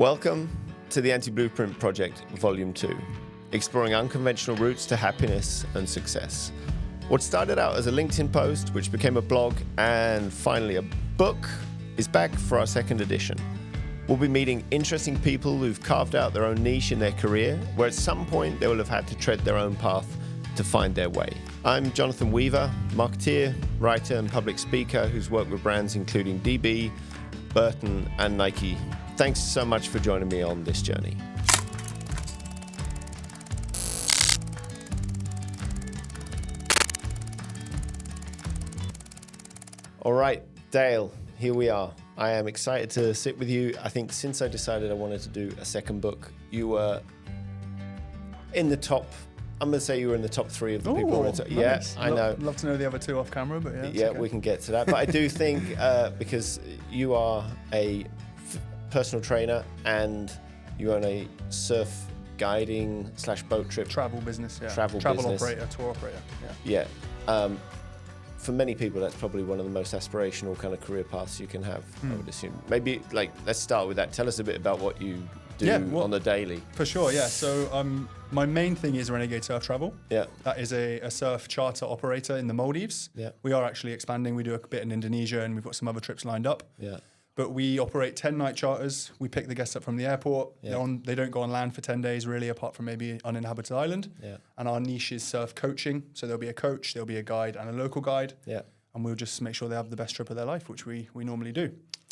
Welcome to the Anti-Blueprint Project, Volume 2, exploring unconventional routes to happiness and success. What started out as a LinkedIn post, which became a blog, and finally a book, is back for our second edition. We'll be meeting interesting people who've carved out their own niche in their career, where at some point they will have had to tread their own path to find their way. I'm Jonathan Weaver, marketeer, writer, and public speaker who's worked with brands including DB, Burton, and Nike. Thanks so much for joining me on this journey. All right, Dale, here we are. I am excited to sit with you. I think since I decided I wanted to do a second book, you were in the top. I'm going to say you were in the top 3 of the people. Nice. Yeah, I know. Love to know the other 2 off camera, but yeah. Yeah, okay. we can get to that. But I do think because you are a personal trainer and you own a surf guiding / boat trip Travel business, yeah. Travel business. Operator, tour operator, yeah. For many people, that's probably one of the most aspirational kind of career paths you can have, I would assume. Maybe, let's start with that. Tell us a bit about what you do on the daily. For sure, yeah. So my main thing is Renegade Surf Travel. Yeah. That is a surf charter operator in the Maldives. Yeah. We are actually expanding. We do a bit in Indonesia and we've got some other trips lined up. Yeah. But we operate 10-night charters. We pick the guests up from the airport. Yeah. They don't go on land for 10 days, really, apart from maybe uninhabited island. Yeah. And our niche is surf coaching. So there'll be a coach, there'll be a guide and a local guide. Yeah. And we'll just make sure they have the best trip of their life, which we normally do.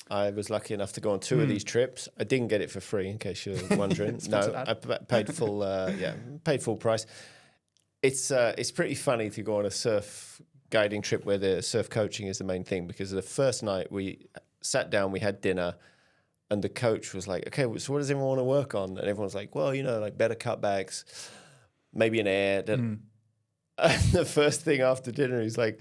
I was lucky enough to go on 2 of these trips. I didn't get it for free, in case you're wondering. No, I paid full. Paid full price. It's pretty funny to go on a surf guiding trip where the surf coaching is the main thing, because the first night we sat down, we had dinner, and the coach was like, "Okay, so what does everyone want to work on?" And everyone's like, "Well, better cutbacks, maybe an air." And the first thing after dinner, he's like,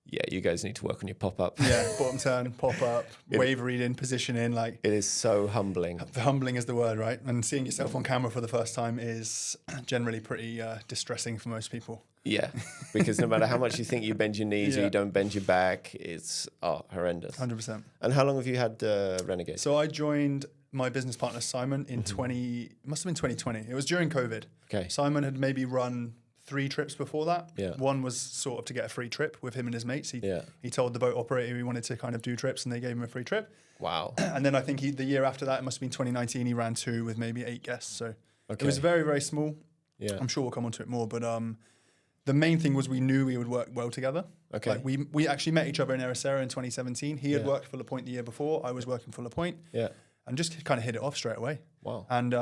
"Yeah, you guys need to work on your pop-up." Yeah, bottom turn, pop-up, wave reading, positioning. It is so humbling. Humbling is the word, right? And seeing yourself on camera for the first time is generally pretty distressing for most people. Yeah, because no matter how much you think you bend your knees or you don't bend your back, it's horrendous. 100%. And how long have you had Renegade? So I joined my business partner, Simon, in must have been 2020. It was during COVID. Okay. Simon had maybe run 3 trips before that. Yeah. One was sort of to get a free trip with him and his mates. He told the boat operator he wanted to kind of do trips and they gave him a free trip. Wow. And then I think the year after that, it must have been 2019, he ran 2 with maybe 8 guests. So it was very, very small. Yeah. I'm sure we'll come onto it more, but the main thing was we knew we would work well together. Okay. We actually met each other in Ericeira in 2017. He had worked for La Pointe the year before. I was working for La Pointe. Yeah. And just kind of hit it off straight away. Wow. And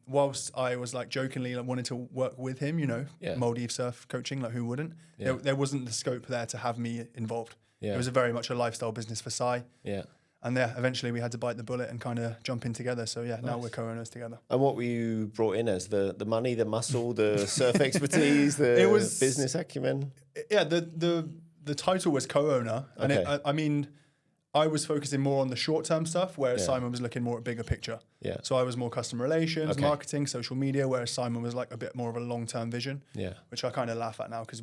whilst I was jokingly wanted to work with him, Maldives surf coaching, who wouldn't? Yeah. There wasn't the scope there to have me involved. Yeah. It was very much a lifestyle business for Si. Yeah. And eventually we had to bite the bullet and kind of jump in together. So now we're co-owners together. And what were you brought in as? The money, the muscle, the surf expertise, the business acumen? Yeah, the title was co-owner. Okay. And I was focusing more on the short-term stuff, whereas Simon was looking more at bigger picture. Yeah. So I was more customer relations, marketing, social media, whereas Simon was a bit more of a long-term vision. Yeah. Which I kind of laugh at now because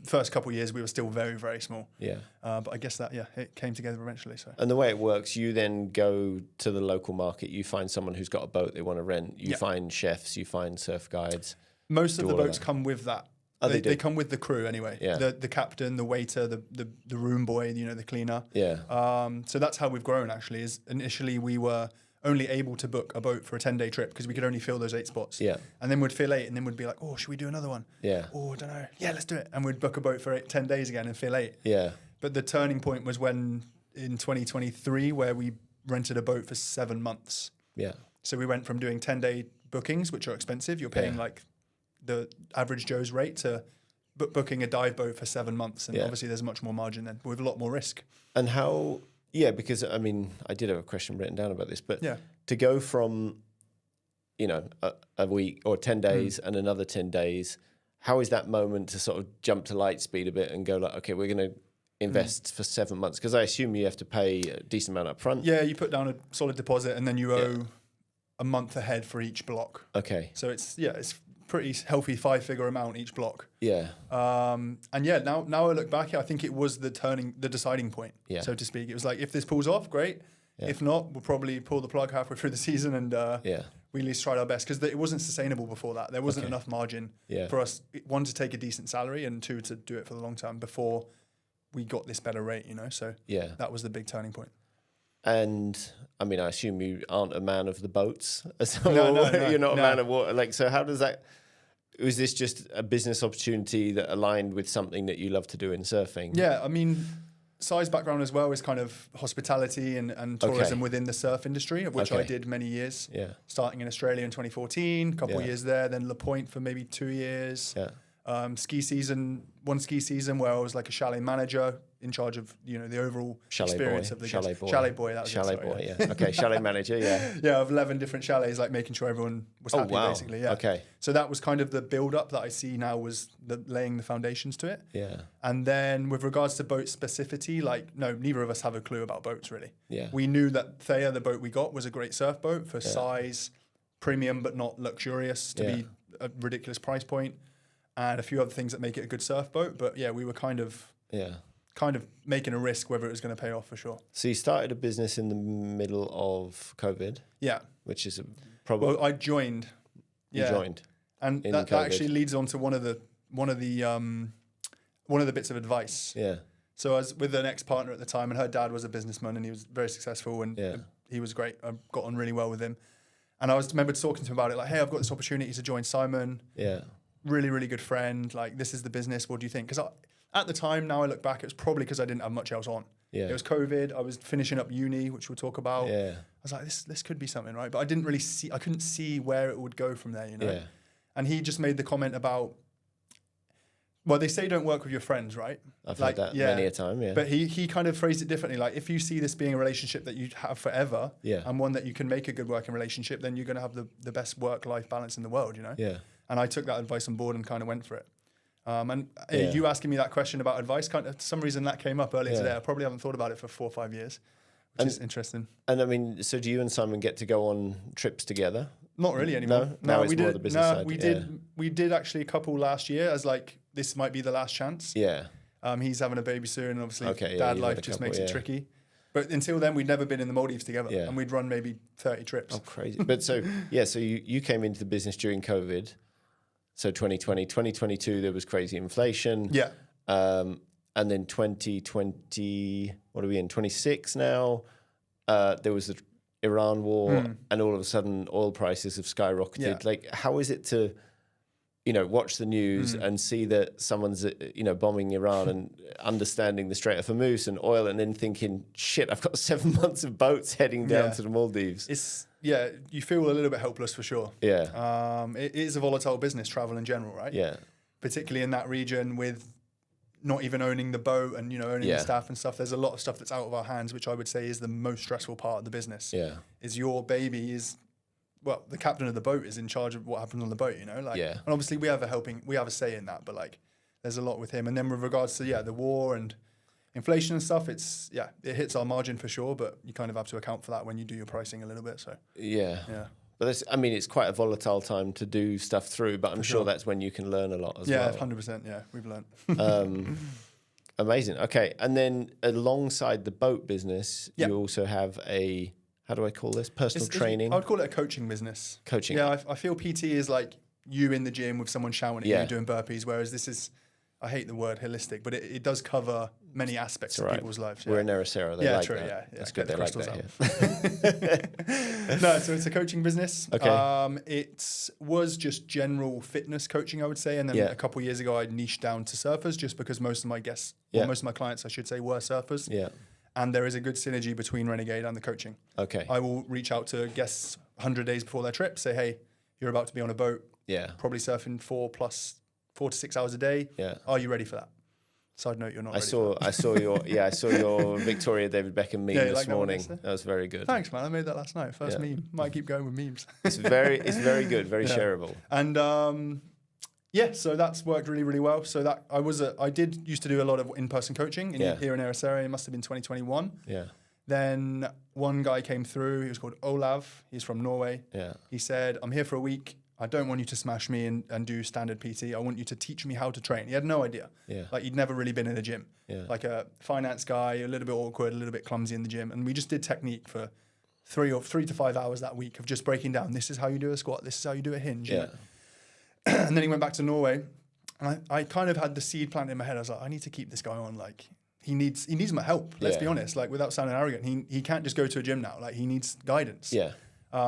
first couple of years we were still very, very small. Yeah. But I guess that it came together eventually. So. And the way it works, you then go to the local market. You find someone who's got a boat they want to rent. You find chefs. You find surf guides. Most of the boats come with that. Oh, they come with the crew anyway. Yeah. The captain, the waiter, the room boy, the cleaner. Yeah. So that's how we've grown actually. Is initially we were only able to book a boat for a 10-day trip because we could only fill those 8 spots. Yeah. And then we'd fill 8 and then we'd be like, oh, should we do another one? Yeah. Oh, I don't know. Yeah, let's do it. And we'd book a boat for 10 days again and fill 8. Yeah. But the turning point was when in 2023 where we rented a boat for 7 months. Yeah. So we went from doing 10-day bookings, which are expensive. You're paying the average Joe's rate to booking a dive boat for 7 months. And obviously there's much more margin then with a lot more risk. And how... Yeah, because, I did have a question written down about this, but to go from, a week or 10 days and another 10 days, how is that moment to sort of jump to light speed a bit and go okay, we're going to invest for 7 months? Because I assume you have to pay a decent amount up front. Yeah, you put down a solid deposit and then you owe a month ahead for each block. Okay. So it's pretty healthy 5-figure amount each block. Yeah. Now I look back, I think it was the deciding point, so to speak. It was if this pulls off, great. If not, we'll probably pull the plug halfway through the season and we at least tried our best because it wasn't sustainable before that. There wasn't enough margin for us, one, to take a decent salary and two, to do it for the long term before we got this better rate, you know? So that was the big turning point. And I mean, I assume you aren't a man of the boats. No, you're not a man of water. Like, so how does that, was this just a business opportunity that aligned with something that you love to do in surfing? Yeah, I mean, Sai's background as well is kind of hospitality and tourism within the surf industry, of which I did many years. Yeah. Starting in Australia in 2014, a couple of years there, then La Pointe for maybe 2 years. Yeah. One ski season where I was like a chalet manager in charge of, you know, the overall experience of the chalet boy. Chalet boy, that was chalet it, boy, yeah. Okay, chalet manager, yeah. Yeah, of 11 different chalets, like making sure everyone was happy, basically. Yeah. Okay. So that was kind of the build-up that I see now was laying the foundations to it. Yeah. And then with regards to boat specificity, like, no, neither of us have a clue about boats, really. Yeah. We knew that Thea, the boat we got, was a great surf boat for size, premium but not luxurious, to be a ridiculous price point, and a few other things that make it a good surf boat. But yeah, we were kind of making a risk whether it was going to pay off for sure. So you started a business in the middle of COVID. Yeah. Which is a problem. Well, I joined. You joined. And that actually leads on to one of the bits of advice. Yeah. So I was with an ex-partner at the time, and her dad was a businessman, and he was very successful, and he was great. I got on really well with him. And I remember talking to him about it, like, hey, I've got this opportunity to join Simon. Yeah. Really, really good friend. Like, this is the business. What do you think? Because at the time, now I look back, it was probably because I didn't have much else on. Yeah. It was COVID. I was finishing up uni, which we'll talk about. Yeah. I was like, this could be something, right? But I didn't really I couldn't see where it would go from there, you know? Yeah. And he just made the comment about, well, they say don't work with your friends, right? I've heard that many a time, yeah. But he kind of phrased it differently. Like, if you see this being a relationship that you have forever and one that you can make a good working relationship, then you're going to have the best work-life balance in the world, you know? Yeah. And I took that advice on board and kind of went for it. You asking me that question about advice, kind of, for some reason that came up earlier today. I probably haven't thought about it for 4 or 5 years, which is interesting. And I mean, so do you and Simon get to go on trips together? Not really anymore. No, it's more the business side. We did actually a couple last year as like, this might be the last chance. Yeah. He's having a baby soon, and obviously dad life just makes it tricky. But until then, we'd never been in the Maldives together, and we'd run maybe 30 trips. Oh, crazy. But so you came into the business during COVID. So 2020, 2022, there was crazy inflation. Yeah. And then 2020, what are we in? 26 now. There was the Iran war, and all of a sudden oil prices have skyrocketed. Yeah. Like, how is it to, watch the news and see that someone's, bombing Iran and understanding the Strait of Hormuz and oil, and then thinking, shit, I've got 7 months of boats heading down to the Maldives. You feel a little bit helpless for sure. Yeah. It is a volatile business, travel in general, right? Yeah. Particularly in that region with not even owning the boat and, owning the staff and stuff. There's a lot of stuff that's out of our hands, which I would say is the most stressful part of the business. Yeah. Is your baby is, well, the captain of the boat is in charge of what happens on the boat, Like, and obviously we have a say in that, but like, there's a lot with him. And then with regards to, the war and inflation and stuff, it hits our margin for sure, but you kind of have to account for that when you do your pricing a little bit. So yeah. But it's quite a volatile time to do stuff through, but I'm sure that's when you can learn a lot as well. Yeah, 100%. Yeah, we've learned. Amazing. Okay, and then alongside the boat business, you also have a, how do I call this? Personal training? I would call it a coaching business. Coaching. Yeah, I feel PT is like you in the gym with someone shouting at you doing burpees, whereas this is, I hate the word holistic, but it does cover many aspects of people's lives. We're in Ericero. They like that. Yeah, that's good. They like that. No, so it's a coaching business. Okay. It was just general fitness coaching, I would say, and then a couple of years ago, I niched down to surfers, just because most of my guests, most of my clients, I should say, were surfers. Yeah. And there is a good synergy between Renegade and the coaching. Okay. I will reach out to guests 100 days before their trip, say, hey, you're about to be on a boat. Yeah. Probably surfing 4 to 6 hours a day. Yeah. Are you ready for that? Side note, you're not ready. I saw your Victoria David Beckham meme this morning. That was very good. Thanks, man. I made that last night. First meme. Might keep going with memes. It's very good, very shareable. And so that's worked really, really well. So that I did used to do a lot of in-person coaching here in Ericero. It must have been 2021. Yeah. Then one guy came through. He was called Olav. He's from Norway. Yeah. He said, I'm here for a week. I don't want you to smash me and do standard PT. I want you to teach me how to train. He had no idea. Yeah. Like he'd never really been in a gym. Yeah. Like a finance guy, a little bit awkward, a little bit clumsy in the gym. And we just did technique for 3 to 5 hours that week of just breaking down. This is how you do a squat. This is how you do a hinge. Yeah. And then he went back to Norway. And I kind of had the seed planted in my head. I was like, I need to keep this guy on. Like he needs my help. Let's be honest. Like without sounding arrogant, he can't just go to a gym now. Like he needs guidance. Yeah.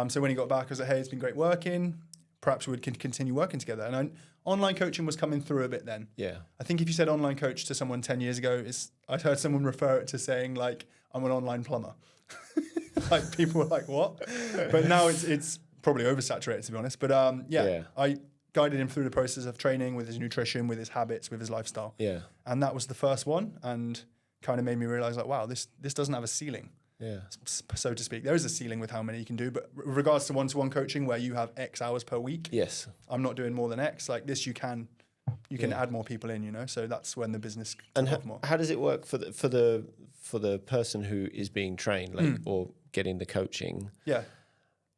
So when he got back, I was like, hey, it's been great working. Perhaps we would continue working together. And online coaching was coming through a bit then. Yeah. I think if you said online coach to someone 10 years ago, I'd heard someone refer it to saying like, I'm an online plumber. Like people were like, what? But now it's probably oversaturated, to be honest. But I guided him through the process of training with his nutrition, with his habits, with his lifestyle. Yeah. And that was the first one, and kind of made me realize like, wow, this doesn't have a ceiling. Yeah. So to speak. There is a ceiling with how many you can do, but with regards to one-to-one coaching where you have X hours per week, yes, I'm not doing more than X. Like this, you can add more people in, you know. So that's when the business and took off more. How does it work for the person who is being trained, like or getting the coaching? Yeah.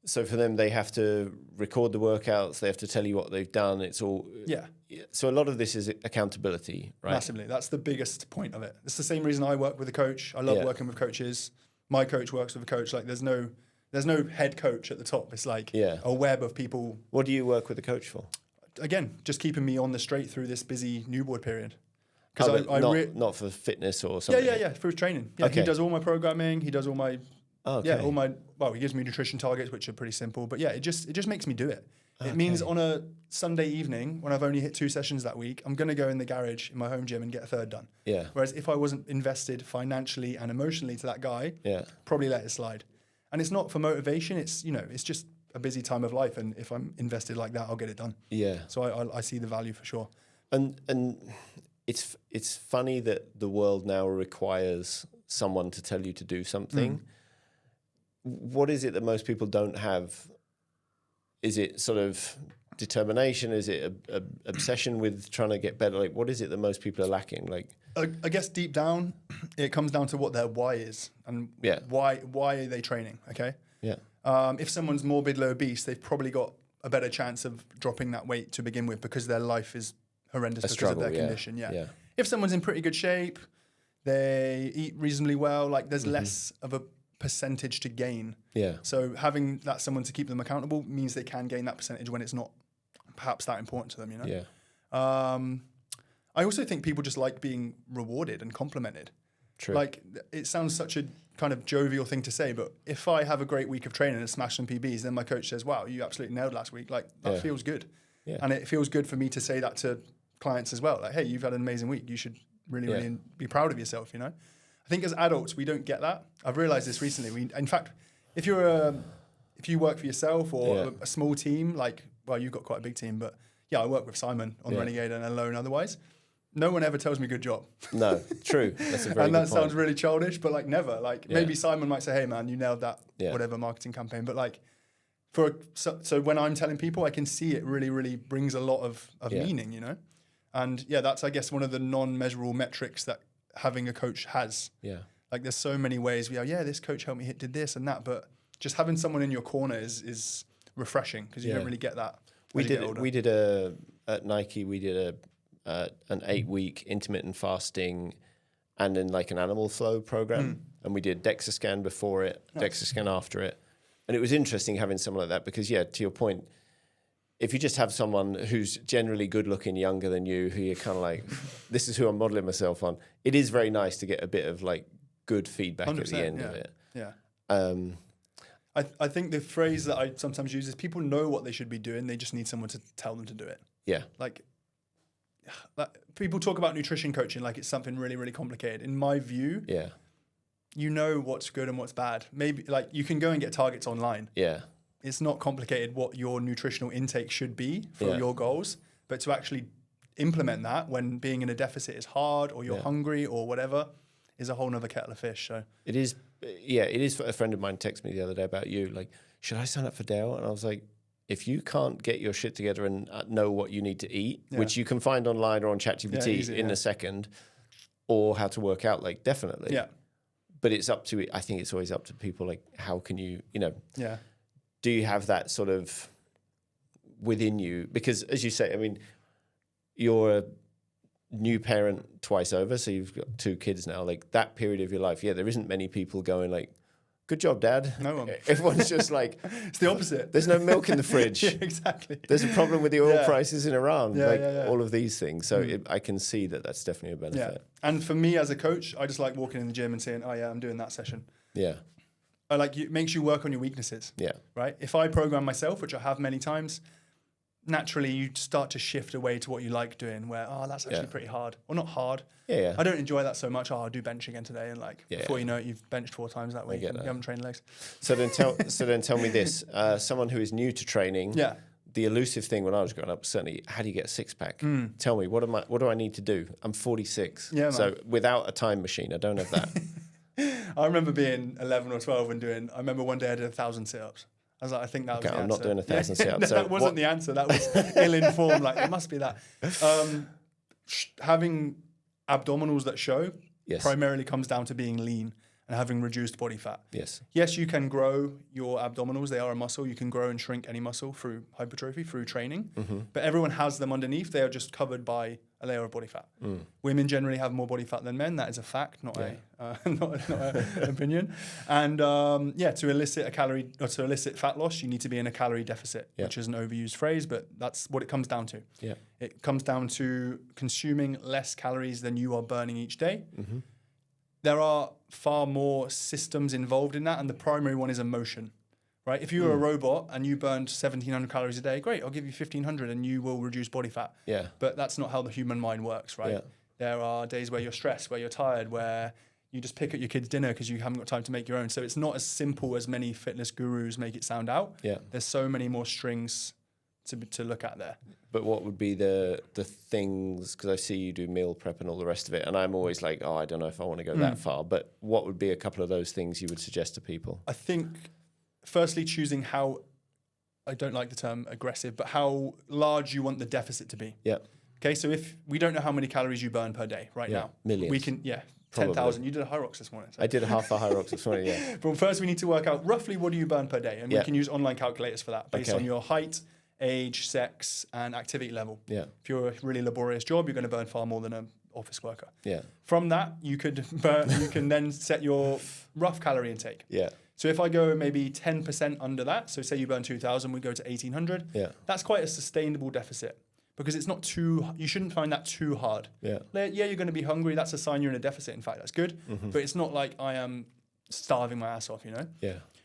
So for them, they have to record the workouts. They have to tell you what they've done. It's all So a lot of this is accountability, right? Massively. That's the biggest point of it. It's the same reason I work with a coach. I love working with coaches. My coach works with a coach. Like there's no head coach at the top. It's like a web of people. What do you work with a coach for? Again, just keeping me on the straight through this busy new board period. Because not for fitness or something. Yeah, for training. Yeah, okay. He does all my programming. He does all my he gives me nutrition targets, which are pretty simple. But yeah, it just makes me do it. It means on a Sunday evening, when I've only hit 2 sessions that week, I'm going to go in the garage in my home gym and get a third done. Yeah. Whereas if I wasn't invested financially and emotionally to that guy, probably let it slide. And it's not for motivation. It's, it's just a busy time of life. And if I'm invested like that, I'll get it done. Yeah. So I see the value for sure. And it's funny that the world now requires someone to tell you to do something. What is it that most people don't have? Is it sort of determination? Is it a obsession with trying to get better? Like, what is it that most people are lacking? Like, I guess deep down, it comes down to what their why is and why are they training? Okay. Yeah. If someone's morbidly obese, they've probably got a better chance of dropping that weight to begin with because their life is horrendous because of their condition. Yeah. If someone's in pretty good shape, they eat reasonably well. Like, there's less of a percentage to gain. Yeah. So having that someone to keep them accountable means they can gain that percentage when it's not perhaps that important to them, you know? Yeah. I also think people just like being rewarded and complimented. True. Like, it sounds such a kind of jovial thing to say, but if I have a great week of training and smash some PBs, then my coach says, wow, you absolutely nailed last week. Like, that feels good. Yeah. And it feels good for me to say that to clients as well. Like, hey, you've had an amazing week. You should really be proud of yourself, you know? I think as adults, we don't get that. I've realized this recently. In fact, if you work for yourself or a small team, like, well, you've got quite a big team, but yeah, I work with Simon on Renegade and alone otherwise. No one ever tells me good job. No, true. That's a very and good that sounds really childish, but like never. Like maybe Simon might say, hey man, you nailed that whatever marketing campaign. But like so when I'm telling people, I can see it really, really brings a lot of meaning, you know? And yeah, that's, I guess, one of the non-measurable metrics that having a coach has. Yeah. Like there's so many ways we go, this coach helped me did this and that, but just having someone in your corner is refreshing because you don't really get that. At Nike, we did an 8-week intermittent fasting and then like an animal flow program. And we did DEXA scan before it, DEXA scan after it. And it was interesting having someone like that because, to your point, if you just have someone who's generally good looking, younger than you, who you're kind of like, this is who I'm modeling myself on, it is very nice to get a bit of like good feedback at the end of it. Yeah. I think the phrase that I sometimes use is people know what they should be doing. They just need someone to tell them to do it. Yeah. Like people talk about nutrition coaching like it's something really, really complicated. In my view, you know what's good and what's bad. Maybe like you can go and get targets online. Yeah. It's not complicated what your nutritional intake should be for your goals, but to actually implement that when being in a deficit is hard or you're hungry or whatever is a whole nother kettle of fish. So it is. It is. A friend of mine texted me the other day about you. Like, should I sign up for Dale? And I was like, if you can't get your shit together and know what you need to eat, which you can find online or on ChatGPT in a second, or how to work out, like definitely. Yeah. But it's up to, I think it's always up to people. Like, how can you, do you have that sort of within you? Because as you say, I mean, you're a new parent twice over, so you've got 2 kids now. Like that period of your life, there isn't many people going like, "Good job, Dad." No one. Everyone's just like, it's the opposite. There's no milk in the fridge. Yeah, exactly. There's a problem with the oil prices in Iran. All of these things. So I can see that that's definitely a benefit. Yeah. And for me as a coach, I just like walking in the gym and saying, "Oh yeah, I'm doing that session." Yeah. It makes you work on your weaknesses. Yeah. Right. If I program myself, which I have many times, naturally you start to shift away to what you like doing, where that's actually pretty hard, or not hard. Yeah. I don't enjoy that so much. I'll do bench again today, and before you know it, you've benched 4 times that week. You haven't trained legs. So then tell me this: someone who is new to training. Yeah. The elusive thing when I was growing up, certainly, how do you get a 6-pack? Tell me, what do I need to do? I'm 46. Yeah, so without a time machine, I don't have that. I remember being 11 or 12 and I remember one day I did 1,000 sit-ups. I was like, I think that was the answer. I'm not doing 1,000 sit-ups. That wasn't the answer. That was ill-informed. Like, it must be that. Having abdominals that show primarily comes down to being lean and having reduced body fat. Yes, you can grow your abdominals. They are a muscle. You can grow and shrink any muscle through hypertrophy, through training. But everyone has them underneath. They are just covered by a layer of body fat. Women generally have more body fat than men. That is a fact, not an opinion. And to elicit fat loss, you need to be in a calorie deficit, which is an overused phrase, but that's what it comes down to. It comes down to consuming less calories than you are burning each day. There are far more systems involved in that, and the primary one is emotion. Right? If you were a robot and you burned 1,700 calories a day, great, I'll give you 1,500 and you will reduce body fat. But that's not how the human mind works, right? There are days where you're stressed, where you're tired, where you just pick at your kid's dinner because you haven't got time to make your own. So it's not as simple as many fitness gurus make it sound out. There's so many more strings to look at there. But what would be the things, because I see you do meal prep and all the rest of it, and I'm always like, I don't know if I want to go that far, but what would be a couple of those things you would suggest to people? I think firstly, choosing how, I don't like the term aggressive, but how large you want the deficit to be. Okay, so if we don't know how many calories you burn per day now. Millions. We can, 10,000. You did a high rocks this morning. So. I did a half a high rocks this morning, But first we need to work out roughly what do you burn per day, and we can use online calculators for that based on your height, age, sex, and activity level. If you're a really laborious job, you're going to burn far more than an office worker. From that, you can then set your rough calorie intake. So if I go maybe 10% under that, so say you burn 2,000, we go to 1,800. That's quite a sustainable deficit because it's not you shouldn't find that too hard. You're going to be hungry. That's a sign you're in a deficit. In fact, that's good. But it's not like I am starving my ass off,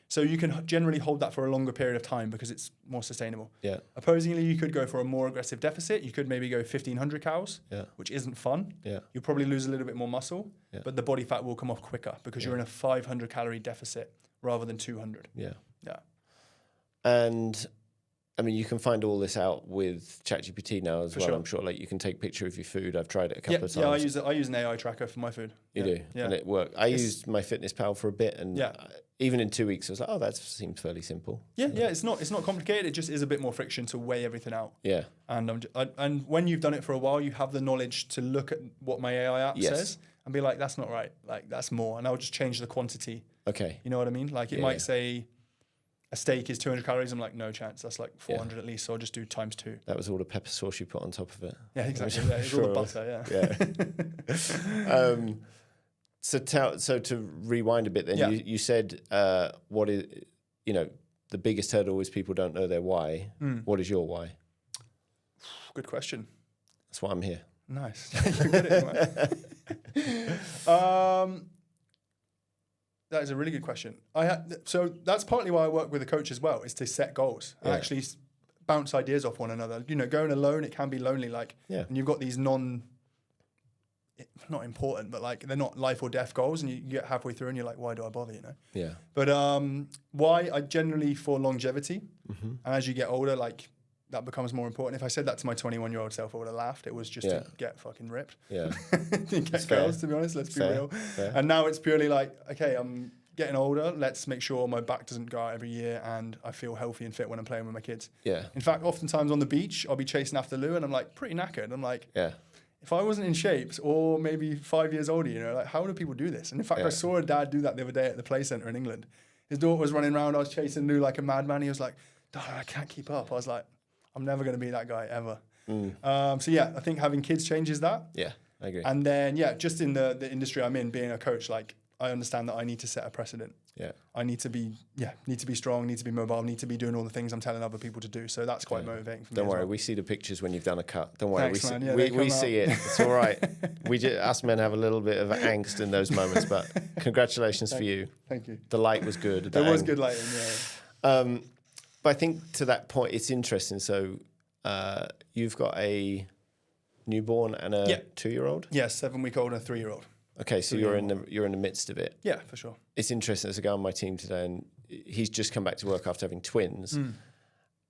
So you can generally hold that for a longer period of time because it's more sustainable. Opposingly, you could go for a more aggressive deficit. You could maybe go 1,500 calories, which isn't fun. You'll probably lose a little bit more muscle, but the body fat will come off quicker because you're in a 500 calorie deficit rather than 200. And I mean, you can find all this out with ChatGPT now as well. Sure. I'm sure, like you can take a picture of your food. I've tried it a couple of times. I use an AI tracker for my food. You do, and it worked. I used MyFitnessPal for a bit, and even in 2 weeks, I was like, oh, that seems fairly simple. It's not complicated. It just is a bit more friction to weigh everything out. And when you've done it for a while, you have the knowledge to look at what my AI app says and be like, that's not right. Like that's more, and I'll just change the quantity. Okay. You know what I mean? Like it might say a steak is 200 calories. I'm like, no chance. That's like 400 at least. So I'll just do times 2. That was all the pepper sauce you put on top of it. Yeah, exactly. It's all the butter. So to rewind a bit, then you said what is the biggest hurdle is people don't know their why. What is your why? Good question. That's why I'm here. Nice. You're good at it, man. That is a really good question. So that's partly why I work with a coach as well, is to set goals and actually bounce ideas off one another. Going alone, it can be lonely. And you've got these not important, but like they're not life or death goals, and you get halfway through and you're like, why do I bother? But why? I generally for longevity, and as you get older, like that becomes more important. If I said that to my 21-year-old self, I would have laughed. It was just to get fucking ripped. Get girls, to be honest, let's be real. And now it's purely like, okay, I'm getting older. Let's make sure my back doesn't go out every year and I feel healthy and fit when I'm playing with my kids. In fact, oftentimes on the beach, I'll be chasing after Lou and I'm like pretty knackered. I'm like, if I wasn't in shape or maybe 5 years older, like how do people do this? And in fact, I saw a dad do that the other day at the play centre in England. His daughter was running around. I was chasing Lou like a madman. He was like, Dad, I can't keep up. I was like, I'm never going to be that guy ever. So yeah, I think having kids changes that. Yeah, I agree. And then, yeah, just in the industry I'm in, being a coach, like I understand that I need to set a precedent. Yeah. I need to be strong, need to be mobile, need to be doing all the things I'm telling other people to do. So that's quite motivating for me. Don't worry, we see the pictures when you've done a cut. Don't worry, we see it. It's all right. Us men have a little bit of angst in those moments, but congratulations for you. Thank you. The light was good. There was good lighting, yeah. But I think to that point, it's interesting. So you've got a newborn and a 2-year-old? Yeah, 7-week-old and a 3-year-old. Okay, so you're in the midst of it. Yeah, for sure. It's interesting. There's a guy on my team today, and he's just come back to work after having twins,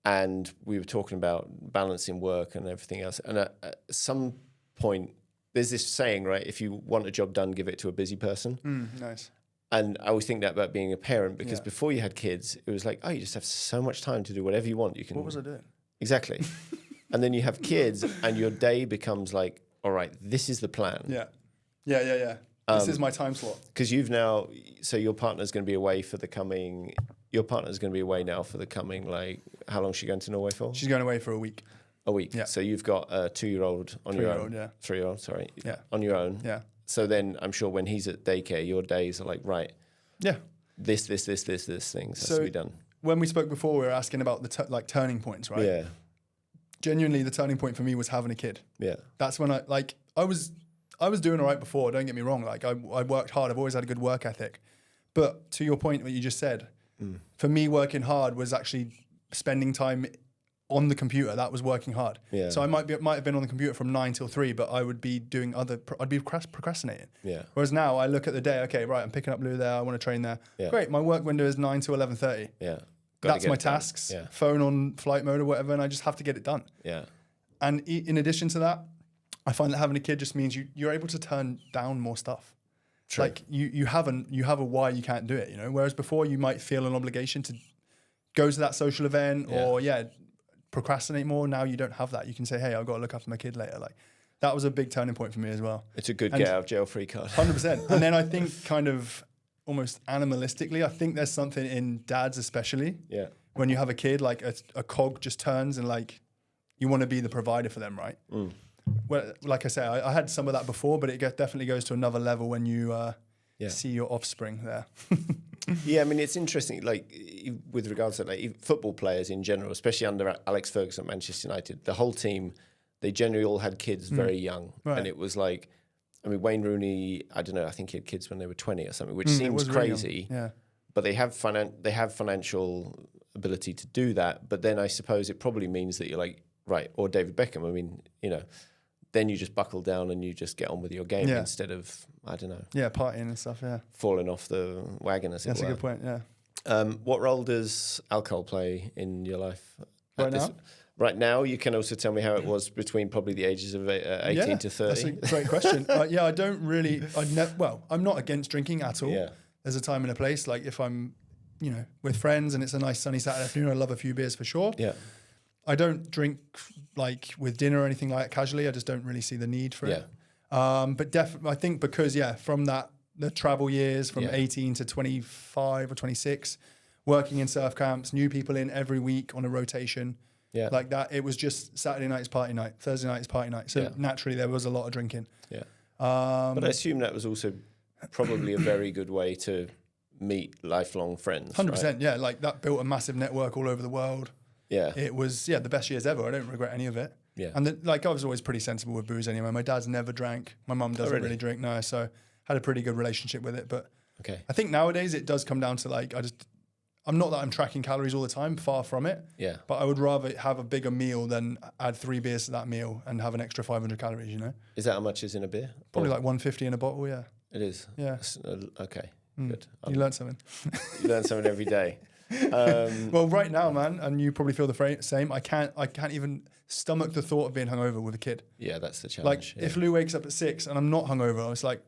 and we were talking about balancing work and everything else. And at some point, there's this saying, right? If you want a job done, give it to a busy person. Nice. And I always think that about being a parent, because before you had kids, it was like, oh, you just have so much time to do whatever you want. You can. What was I doing? Exactly. And then you have kids, and your day becomes like, all right, this is the plan. Yeah. This is my time slot. Because so your partner's going to be away now for the coming, like, how long is she going to Norway for? She's going away for a week. A week. Yeah. So you've got a 2-year-old on your own. 3-year-old, sorry. Yeah. On your own. Yeah. So then I'm sure when he's at daycare, your days are like, right. Yeah. This things has to be done. When we spoke before, we were asking about the turning points, right? Yeah. Genuinely, the turning point for me was having a kid. Yeah. That's when I was doing all right before, don't get me wrong. Like I worked hard. I've always had a good work ethic. But to your point, what you just said, for me, working hard was actually spending time on the computer. That was working hard. Yeah. So I might have been on the computer from 9 till 3, but I would be doing I'd be procrastinating. Yeah. Whereas now I look at the day, okay, right, I'm picking up Lou there. I want to train there. Yeah. Great. My work window is 9 to 11:30. Yeah. That's my tasks. Yeah. Phone on flight mode or whatever, and I just have to get it done. Yeah. And in addition to that, I find that having a kid just means you're able to turn down more stuff. True. Like you have a why you can't do it, you know. Whereas before you might feel an obligation to go to that social event or procrastinate more. Now you don't have that. You can say, hey, I've got to look after my kid later. Like that was a big turning point for me as well. It's a good get out of jail free card. 100%. And then I think kind of almost animalistically, I think there's something in dads especially. Yeah. When you have a kid, like a cog just turns and like you want to be the provider for them, right? Well, like I say, I had some of that before, but it definitely goes to another level when you see your offspring there. Yeah, I mean, it's interesting, like, with regards to like football players in general, especially under Alex Ferguson at Manchester United, the whole team, they generally all had kids very young. Right. And it was like, I mean, Wayne Rooney, I don't know, I think he had kids when they were 20 or something, which seems crazy. Really but they have financial ability to do that. But then I suppose it probably means that you're like, right, or David Beckham, I mean, you know, then you just buckle down and you just get on with your game instead of, I don't know. Yeah, partying and stuff, falling off the wagon, as it were. That's a good point, yeah. What role does alcohol play in your life? Right now? Right now, you can also tell me how it was between probably the ages of 18 to 30. That's a great question. I don't really, I'm not against drinking at all. Yeah. There's a time and a place, like if I'm, you know, with friends and it's a nice sunny Saturday afternoon, I love a few beers for sure. Yeah. I don't drink like with dinner or anything like that casually. I just don't really see the need for it. But definitely, I think because, from the travel years from 18 to 25 or 26, working in surf camps, new people in every week on a rotation, like that, it was just Saturday night is party night, Thursday night is party night. So naturally there was a lot of drinking. Yeah. But I assume that was also probably a very good way to meet lifelong friends. 100%, right? yeah. Like that built a massive network all over the world. Yeah. It was, the best years ever. I don't regret any of it. Yeah. And I was always pretty sensible with booze anyway. My dad's never drank. My mum doesn't really drink, no. So had a pretty good relationship with it. But I think nowadays it does come down to like, I'm not that I'm tracking calories all the time, far from it. Yeah. But I would rather have a bigger meal than add 3 beers to that meal and have an extra 500 calories, you know? Is that how much is in a beer? Probably like 150 in a bottle, yeah. It is? Yeah. Okay, good. You learn something. You learn something every day. Well, right now, man, and you probably feel the same. I can't even stomach the thought of being hungover with a kid. Yeah, that's the challenge. Like if Lou wakes up at 6 and I'm not hungover, it's like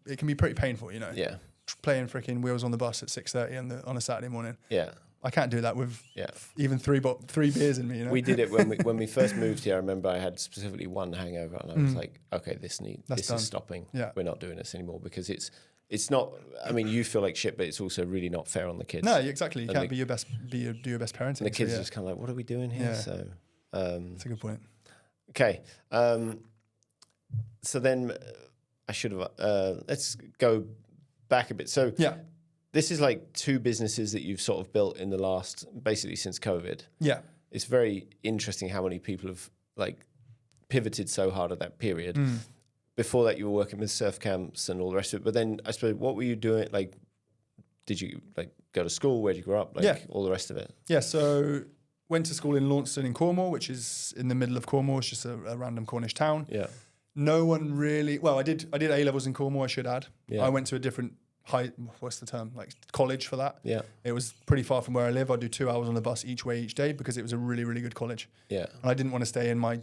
it can be pretty painful, you know. Yeah. Playing freaking Wheels on the Bus at 6:30 on a Saturday morning. Yeah. I can't do that with even 3 beers in me, you know. We did it when we first moved here. I remember I had specifically one hangover, and I was like, okay, this is stopping. Yeah. We're not doing this anymore because it's not. I mean, you feel like shit, but it's also really not fair on the kids. No, exactly. You can't do your best parenting. And the kids are just kind of like, what are we doing here? Yeah. So That's a good point. Okay. So then I should have, let's go back a bit. So this is like 2 businesses that you've sort of built in the last, basically since COVID. Yeah. It's very interesting how many people have like pivoted so hard at that period. Before that, you were working with surf camps and all the rest of it. But then I suppose, what were you doing? Like, did you like go to school? Where did you grow up? Like all the rest of it? Yeah. So went to school in Launceston in Cornwall, which is in the middle of Cornwall. It's just a random Cornish town. Yeah. No one really, well, I did A-levels in Cornwall, I should add. Yeah. I went to a different what's the term? Like college for that. Yeah. It was pretty far from where I live. I'd do 2 hours on the bus each way each day because it was a really, really good college. Yeah. And I didn't want to stay in my,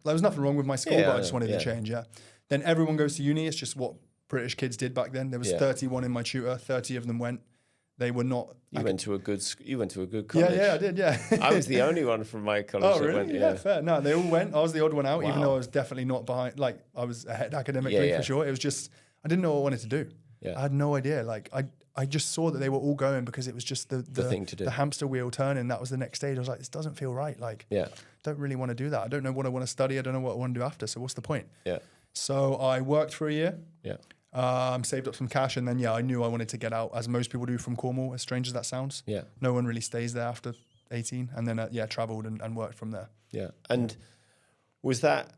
there was nothing wrong with my school, but I just wanted to change. Yeah. Then everyone goes to uni. It's just what British kids did back then. There was 31 in my tutor. 30 of them went. They were not. You went to a good college. Yeah, I did. Yeah. I was the only one from my college that went. Yeah, fair. No, they all went. I was the odd one out, even though I was definitely not behind. Like I was ahead academically for sure. It was just I didn't know what I wanted to do. Yeah. I had no idea. Like I just saw that they were all going because it was just the thing to do. The hamster wheel turning. That was the next stage. I was like, this doesn't feel right. Like, don't really want to do that. I don't know what I want to study. I don't know what I want to do after. So what's the point? Yeah. So I worked for a year. Yeah. Saved up some cash, and then I knew I wanted to get out, as most people do from Cornwall, as strange as that sounds. Yeah. No one really stays there after 18, and then travelled and worked from there. Yeah. And was that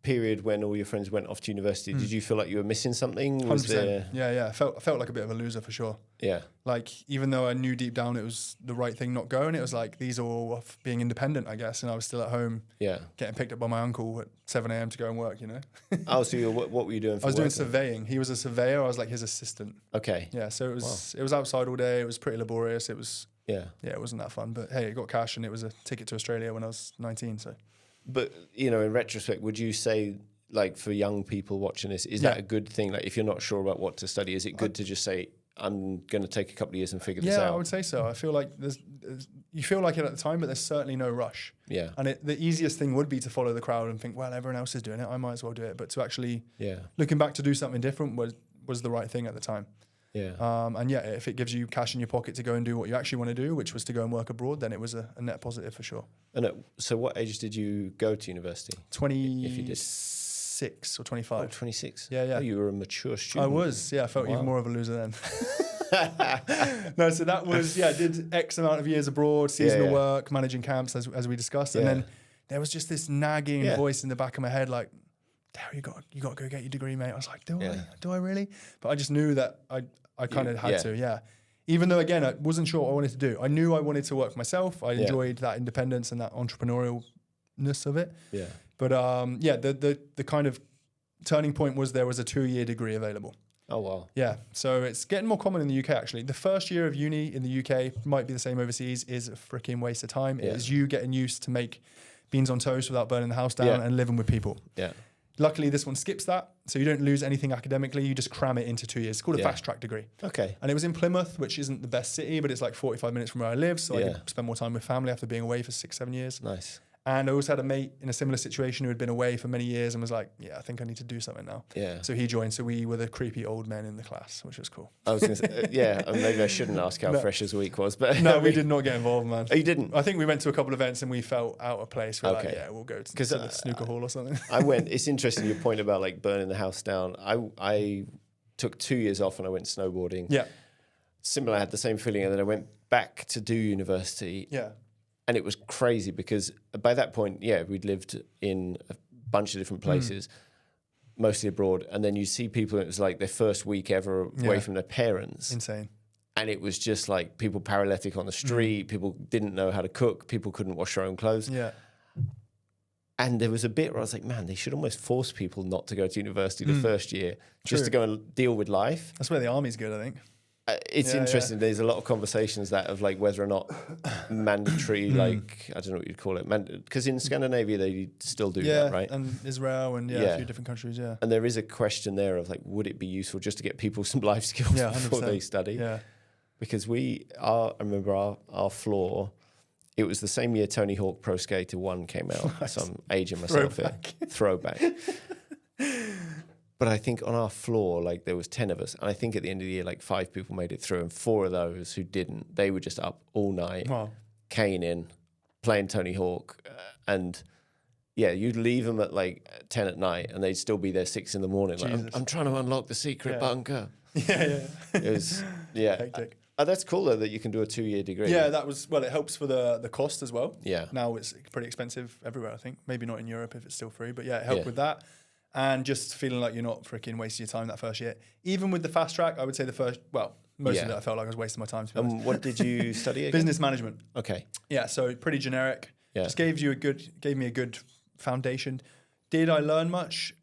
period when all your friends went off to university, did you feel like you were missing something? 100%. Yeah. I felt like a bit of a loser for sure. Yeah. Like, even though I knew deep down it was the right thing not going, it was like, these are all off being independent, I guess. And I was still at home getting picked up by my uncle at 7 a.m. to go and work, you know? Oh, so what were you doing for I was work doing surveying. He was a surveyor. I was like his assistant. Okay. Yeah, so it was outside all day. It was pretty laborious. It was... Yeah, it wasn't that fun. But hey, it got cash and it was a ticket to Australia when I was 19, so... But, in retrospect, would you say, like, for young people watching this, is that a good thing? Like, if you're not sure about what to study, is it good to just say, I'm going to take a couple of years and figure this out? Yeah, I would say so. I feel like you feel like it at the time, but there's certainly no rush. Yeah. And the easiest thing would be to follow the crowd and think, well, everyone else is doing it, I might as well do it. But to actually, looking back, to do something different was the right thing at the time. Yeah. And if it gives you cash in your pocket to go and do what you actually want to do, which was to go and work abroad, then it was a net positive for sure. And so what age did you go to university? 26 or 25. Oh, 26? Yeah. Oh, you were a mature student. I was, I felt even more of a loser then. No, so that was, did X amount of years abroad, seasonal work, managing camps, as we discussed. And then there was just this nagging voice in the back of my head, like, Darryl, you got to go get your degree, mate. I was like, do I really? But I just knew that I kind of had to, Even though, again, I wasn't sure what I wanted to do. I knew I wanted to work for myself. I enjoyed that independence and that entrepreneurialness of it. Yeah. But the kind of turning point was there was a 2-year degree available. Oh, wow. Yeah. So it's getting more common in the UK, actually. The first year of uni in the UK, might be the same overseas, is a freaking waste of time. It is you getting used to make beans on toast without burning the house down and living with people. Yeah. Luckily, this one skips that, so you don't lose anything academically. You just cram it into 2 years. It's called a fast track degree. Okay. And it was in Plymouth, which isn't the best city, but it's like 45 minutes from where I live, so I could spend more time with family after being away for 6-7 years. Nice. And I also had a mate in a similar situation who had been away for many years and was like, I think I need to do something now. Yeah. So he joined. So we were the creepy old men in the class, which was cool. I was going to say, maybe I shouldn't ask how Freshers Week was, but... No, we did not get involved, man. Oh, you didn't? I think we went to a couple of events and we felt out of place. We're like, we'll go to the snooker hall or something. It's interesting, your point about like burning the house down. I took 2 years off and I went snowboarding. Yeah. Similar, I had the same feeling, and then I went back to do university. Yeah. And it was crazy because by that point, we'd lived in a bunch of different places, mostly abroad. And then you see people, it was like their first week ever away from their parents. Insane. And it was just like people paralytic on the street. People didn't know how to cook. People couldn't wash their own clothes. Yeah. And there was a bit where I was like, man, they should almost force people not to go to university the first year just to go and deal with life. That's where the army's good, I think. It's interesting. Yeah. There's a lot of conversations that of like whether or not mandatory, like I don't know what you'd call it, because in Scandinavia they still do that, right? And Israel and a few different countries, And there is a question there of like, would it be useful just to get people some life skills before they study? Yeah. Because I remember our floor. It was the same year Tony Hawk Pro Skater 1 came out. So I'm aging myself here. Throwback. But I think on our floor, like there was 10 of us. And I think at the end of the year, like 5 people made it through. And 4 of those who didn't, they were just up all night, caning, playing Tony Hawk, and yeah, you'd leave them at like 10 at night, and they'd still be there 6 in the morning. Like, I'm trying to unlock the secret bunker. Yeah. It was hectic. That's cool though that you can do a 2-year degree. Yeah, that was it helps for the cost as well. Yeah. Now it's pretty expensive everywhere, I think. Maybe not in Europe if it's still free, but yeah, it helped with that. And just feeling like you're not freaking wasting your time that first year. Even with the fast track, I would say most of it I felt like I was wasting my time, to be honest. What did you study again? Business management. Okay. Yeah, so pretty generic. Yeah. Just gave me a good foundation. Did I learn much?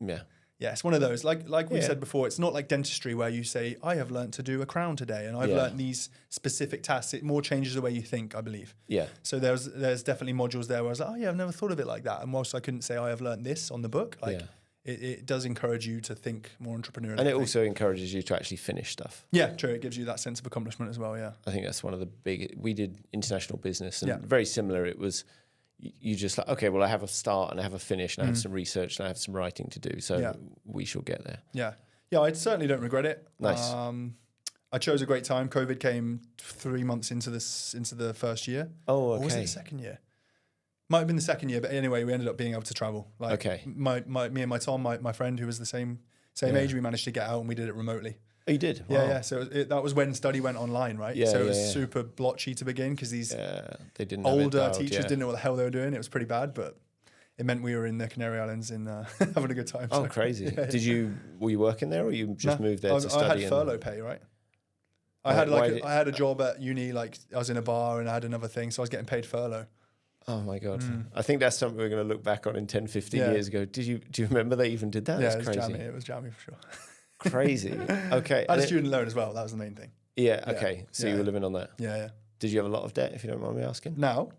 Yeah. Yeah, it's one of those. Like we said before, it's not like dentistry where you say, I have learned to do a crown today and I've learned these specific tasks. It more changes the way you think, I believe. Yeah. So there's definitely modules there where I was like, oh yeah, I've never thought of it like that. And whilst I couldn't say I have learned this on the book, it does encourage you to think more entrepreneurially. And it also encourages you to actually finish stuff. Yeah, true. It gives you that sense of accomplishment as well, yeah. I think that's one of the big... We did international business and very similar. It was... You just like, okay, well, I have a start and I have a finish and I have some research and I have some writing to do. So we shall get there. Yeah. Yeah, I certainly don't regret it. Nice. I chose a great time. COVID came 3 months into the first year. Oh, okay. Or was it the second year? Might have been the second year, but anyway, we ended up being able to travel. Like, me and my Tom, my friend who was the same age, we managed to get out and we did it remotely. Oh, you did? Wow. Yeah. So that was when study went online, right? Yeah, so it was super blotchy to begin because these they didn't older teachers didn't know what the hell they were doing. It was pretty bad, but it meant we were in the Canary Islands and having a good time. Oh, so. Crazy. Were you working there or you just moved there to study? I had furlough pay, right? I had a job at uni, like I was in a bar and I had another thing, so I was getting paid furlough. Oh my God. I think that's something we're going to look back on in 10, 15 years ago. Do you remember they even did that? Yeah, that's crazy. It was jammy for sure. Crazy. Okay. I had a student loan as well. That was the main thing. Yeah. Okay. So you were living on that. Yeah. Did you have a lot of debt, if you don't mind me asking? Now?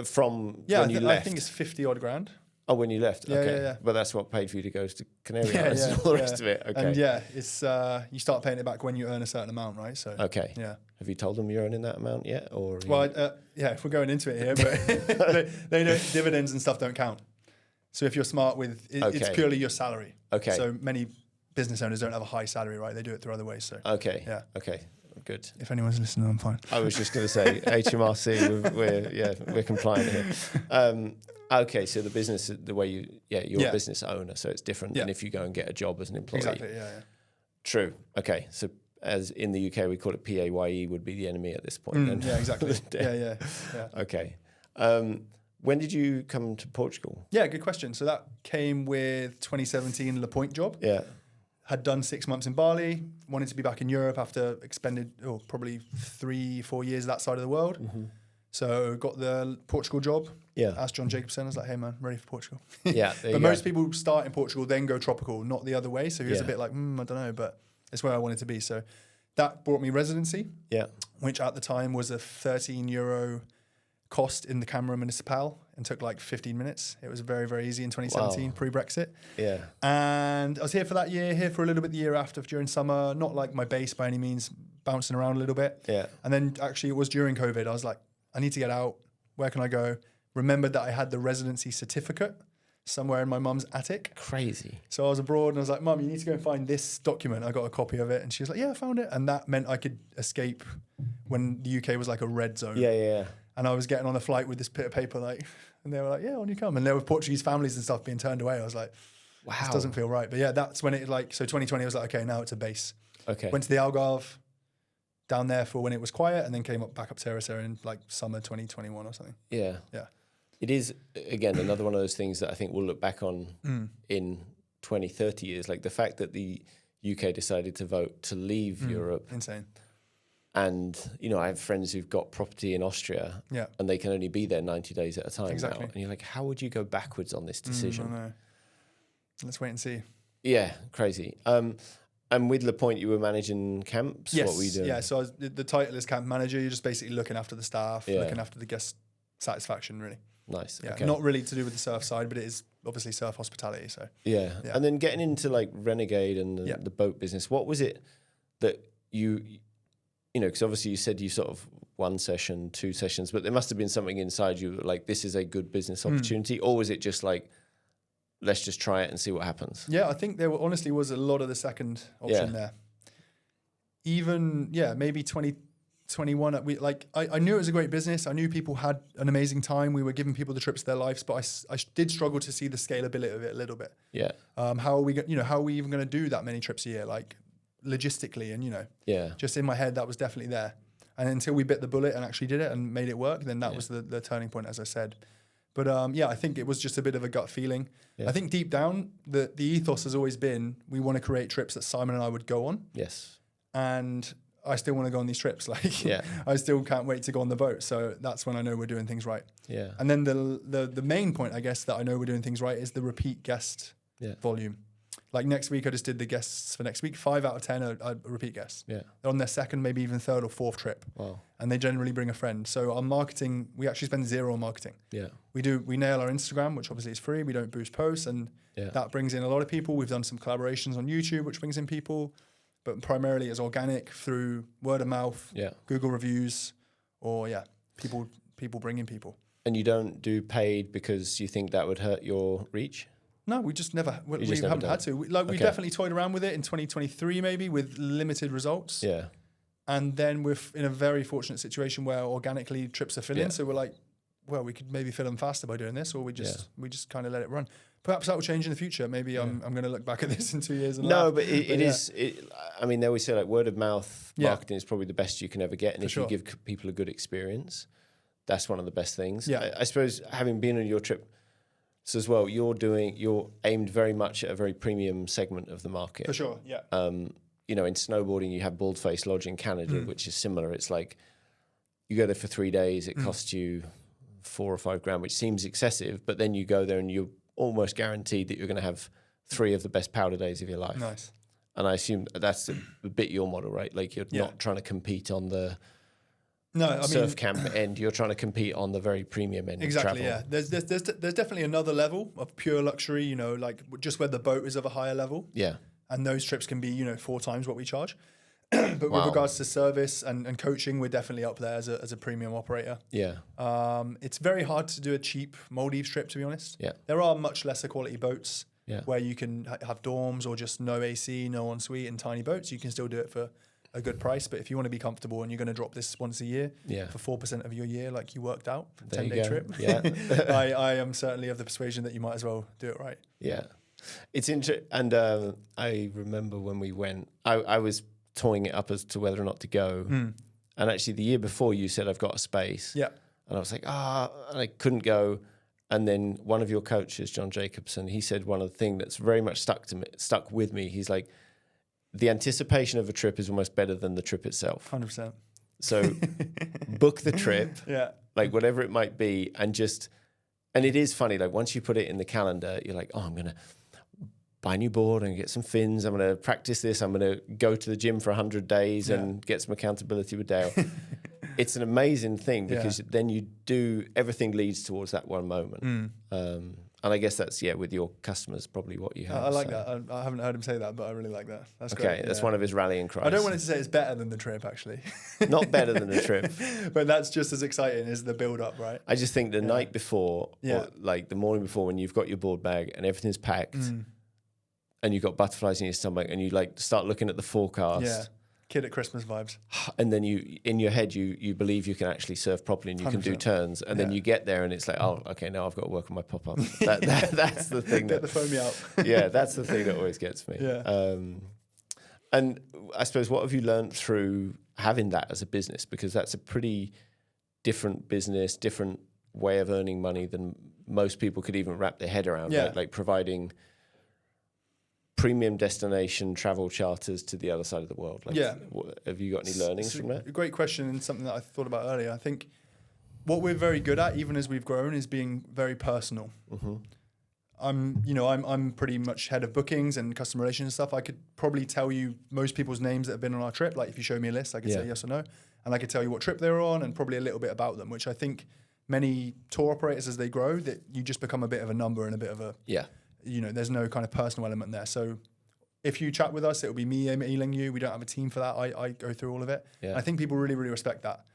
From when you left? I think it's 50 odd grand. Oh, when you left? Yeah, okay. Yeah. But that's what paid for you to go to Canary Islands and all the rest of it. Okay. And it's you start paying it back when you earn a certain amount, right? So okay. Yeah. Have you told them you're earning that amount yet? Or if we're going into it here, but they don't, dividends and stuff don't count. So if you're smart with it's purely your salary. Okay. So many business owners don't have a high salary, right? They do it through other ways. So okay, good. If anyone's listening, I'm fine. I was just going to say HMRC, we're compliant here. Okay, so the business, the way you're a business owner, so it's different than if you go and get a job as an employee. Exactly. Yeah. True. Okay, so as in the UK we call it PAYE would be the enemy at this point. Yeah, exactly. yeah. Okay. When did you come to Portugal? Yeah, good question. So that came with 2017 La Pointe job. Yeah. Had done 6 months in Bali, wanted to be back in Europe after expended probably 3-4 years that side of the world. Mm-hmm. So got the Portugal job. Yeah. Asked John Jacobson, I was like, hey man, ready for Portugal. Yeah. But most people start in Portugal, then go tropical, not the other way. So he was a bit like, I don't know, but it's where I wanted to be. So that brought me residency. Yeah. Which at the time was a €13 cost in the Camera Municipal and took like 15 minutes. It was very, very easy in 2017, pre-Brexit. Yeah. And I was here for that year, here for a little bit the year after during summer, not like my base by any means, bouncing around a little bit. Yeah. And then actually it was during COVID. I was like, I need to get out. Where can I go? Remembered that I had the residency certificate somewhere in my mum's attic. Crazy. So I was abroad and I was like, Mum, you need to go and find this document. I got a copy of it. And she was like, yeah, I found it. And that meant I could escape when the UK was like a red zone. Yeah. And I was getting on a flight with this bit of paper, and they were like, yeah, on you come. And there were Portuguese families and stuff being turned away. I was like, wow, this doesn't feel right. But yeah, that's when it so 2020, I was like, okay, now it's a base. Okay. Went to the Algarve, down there for when it was quiet, and then came back up to Terrace in like summer 2021 or something. Yeah. Yeah. It is, again, another one of those things that I think we'll look back on in 20, 30 years. Like the fact that the UK decided to vote to leave Europe. Insane. And, I have friends who've got property in Austria and they can only be there 90 days at a time now. And you're like, how would you go backwards on this decision? I know. Let's wait and see. Yeah, crazy. And with La Pointe, you were managing camps? Yes. What were you doing? Yeah, so the title is camp manager. You're just basically looking after the staff, looking after the guest satisfaction, really. Nice. Yeah, okay. Not really to do with the surf side, but it is obviously surf hospitality. So yeah. And then getting into like Renegade and the boat business, what was it that because obviously you said you sort of 1 session, 2 sessions, but there must have been something inside you like this is a good business opportunity, or was it just like let's just try it and see what happens? Yeah, I think there honestly was a lot of the second option there. Even maybe 20 21, I knew it was a great business. I knew people had an amazing time. We were giving people the trips of their lives, but I did struggle to see the scalability of it a little bit. Yeah. How are we even going to do that many trips a year? Like logistically, and just in my head, that was definitely there. And until we bit the bullet and actually did it and made it work, then that was the turning point, as I said. But I think it was just a bit of a gut feeling. Yeah. I think deep down, the ethos has always been, we want to create trips that Simon and I would go on. Yes. And I still want to go on these trips. I still can't wait to go on the boat. So that's when I know we're doing things right. Yeah. And then the main point, I guess, that I know we're doing things right is the repeat guest volume. Like next week, I just did the guests for next week. 5 out of 10 are repeat guests. Yeah. They're on their second, maybe even third or fourth trip. Wow. And they generally bring a friend. So our marketing, we actually spend zero on marketing. Yeah. We nail our Instagram, which obviously is free. We don't boost posts, and that brings in a lot of people. We've done some collaborations on YouTube, which brings in people, but primarily it's organic through word of mouth, Google reviews, or people bringing people. And you don't do paid because you think that would hurt your reach? No, we just never. We haven't had to. We definitely toyed around with it in 2023, maybe with limited results. Yeah. And then we're in a very fortunate situation where organically trips are filling. So we're like, well, we could maybe fill them faster by doing this, or we just kind of let it run. Perhaps that will change in the future. Maybe I'm going to look back at this in 2 years. And no, but it is. I mean, they always say like word of mouth marketing is probably the best you can ever get, and if you give people a good experience, that's one of the best things. Yeah. I suppose having been on your trip. So as well, you're aimed very much at a very premium segment of the market. For sure, yeah. In snowboarding, you have Bald-Face Lodge in Canada, which is similar. It's like you go there for 3 days, it costs you $4 or $5 grand, which seems excessive, but then you go there and you're almost guaranteed that you're going to have 3 of the best powder days of your life. Nice. And I assume that's a bit your model, right? Like you're not trying to compete on the surf camp end, you're trying to compete on the very premium end. Exactly, of travel. Yeah. There's definitely another level of pure luxury, like just where the boat is of a higher level. Yeah. And those trips can be, 4 times what we charge. But with regards to service and coaching, we're definitely up there as a premium operator. Yeah. It's very hard to do a cheap Maldives trip, to be honest. Yeah. There are much lesser quality boats where you can have dorms or just no AC, no ensuite and tiny boats. You can still do it for a good price, but if you want to be comfortable and you're going to drop this once a year for 4% of your year, like you worked out, 10-day trip, I am certainly of the persuasion that you might as well do it right. Yeah, it's interesting. And I remember when we went, I was toying it up as to whether or not to go. And actually the year before you said, I've got a space. Yeah. And I was like, and I couldn't go. And then one of your coaches, John Jacobson, he said one of the things that's very much stuck with me. He's like, the anticipation of a trip is almost better than the trip itself. 100%. So book the trip, like whatever it might be, and it is funny, like once you put it in the calendar, you're like, I'm going to buy a new board and get some fins. I'm going to practice this. I'm going to go to the gym for 100 days and get some accountability with Dale. It's an amazing thing because then everything leads towards that one moment. And I guess that's, with your customers, probably what you have. I like that. I haven't heard him say that, but I really like that. That's great. Okay, that's one of his rallying cries. I don't want it to say it's better than the trip, actually. Not better than the trip. But that's just as exciting as the build-up, right? I just think the night before, or like the morning before, when you've got your board bag and everything's packed and you've got butterflies in your stomach and you like start looking at the forecast. Yeah. Kid at Christmas vibes. And then in your head, you believe you can actually surf properly and you 100%. Can do turns. And then you get there and it's like, okay, now I've got to work on my pop-up. That's the thing. Get the foamy out. Yeah, that's the thing that always gets me. Yeah. And I suppose, what have you learned through having that as a business? Because that's a pretty different business, different way of earning money than most people could even wrap their head around. Right? Like providing premium destination travel charters to the other side of the world. Like, have you got any learnings from that? A great question, and something that I thought about earlier. I think what we're very good at, even as we've grown, is being very personal. Mm-hmm. I'm pretty much head of bookings and customer relations and stuff. I could probably tell you most people's names that have been on our trip. Like if you show me a list, I could say yes or no, and I could tell you what trip they were on and probably a little bit about them. Which I think many tour operators, as they grow, that you just become a bit of a number and a bit of a there's no kind of personal element there. So if you chat with us, it'll be me emailing you. We don't have a team for that. I go through all of it. Yeah. I think people really, really respect that.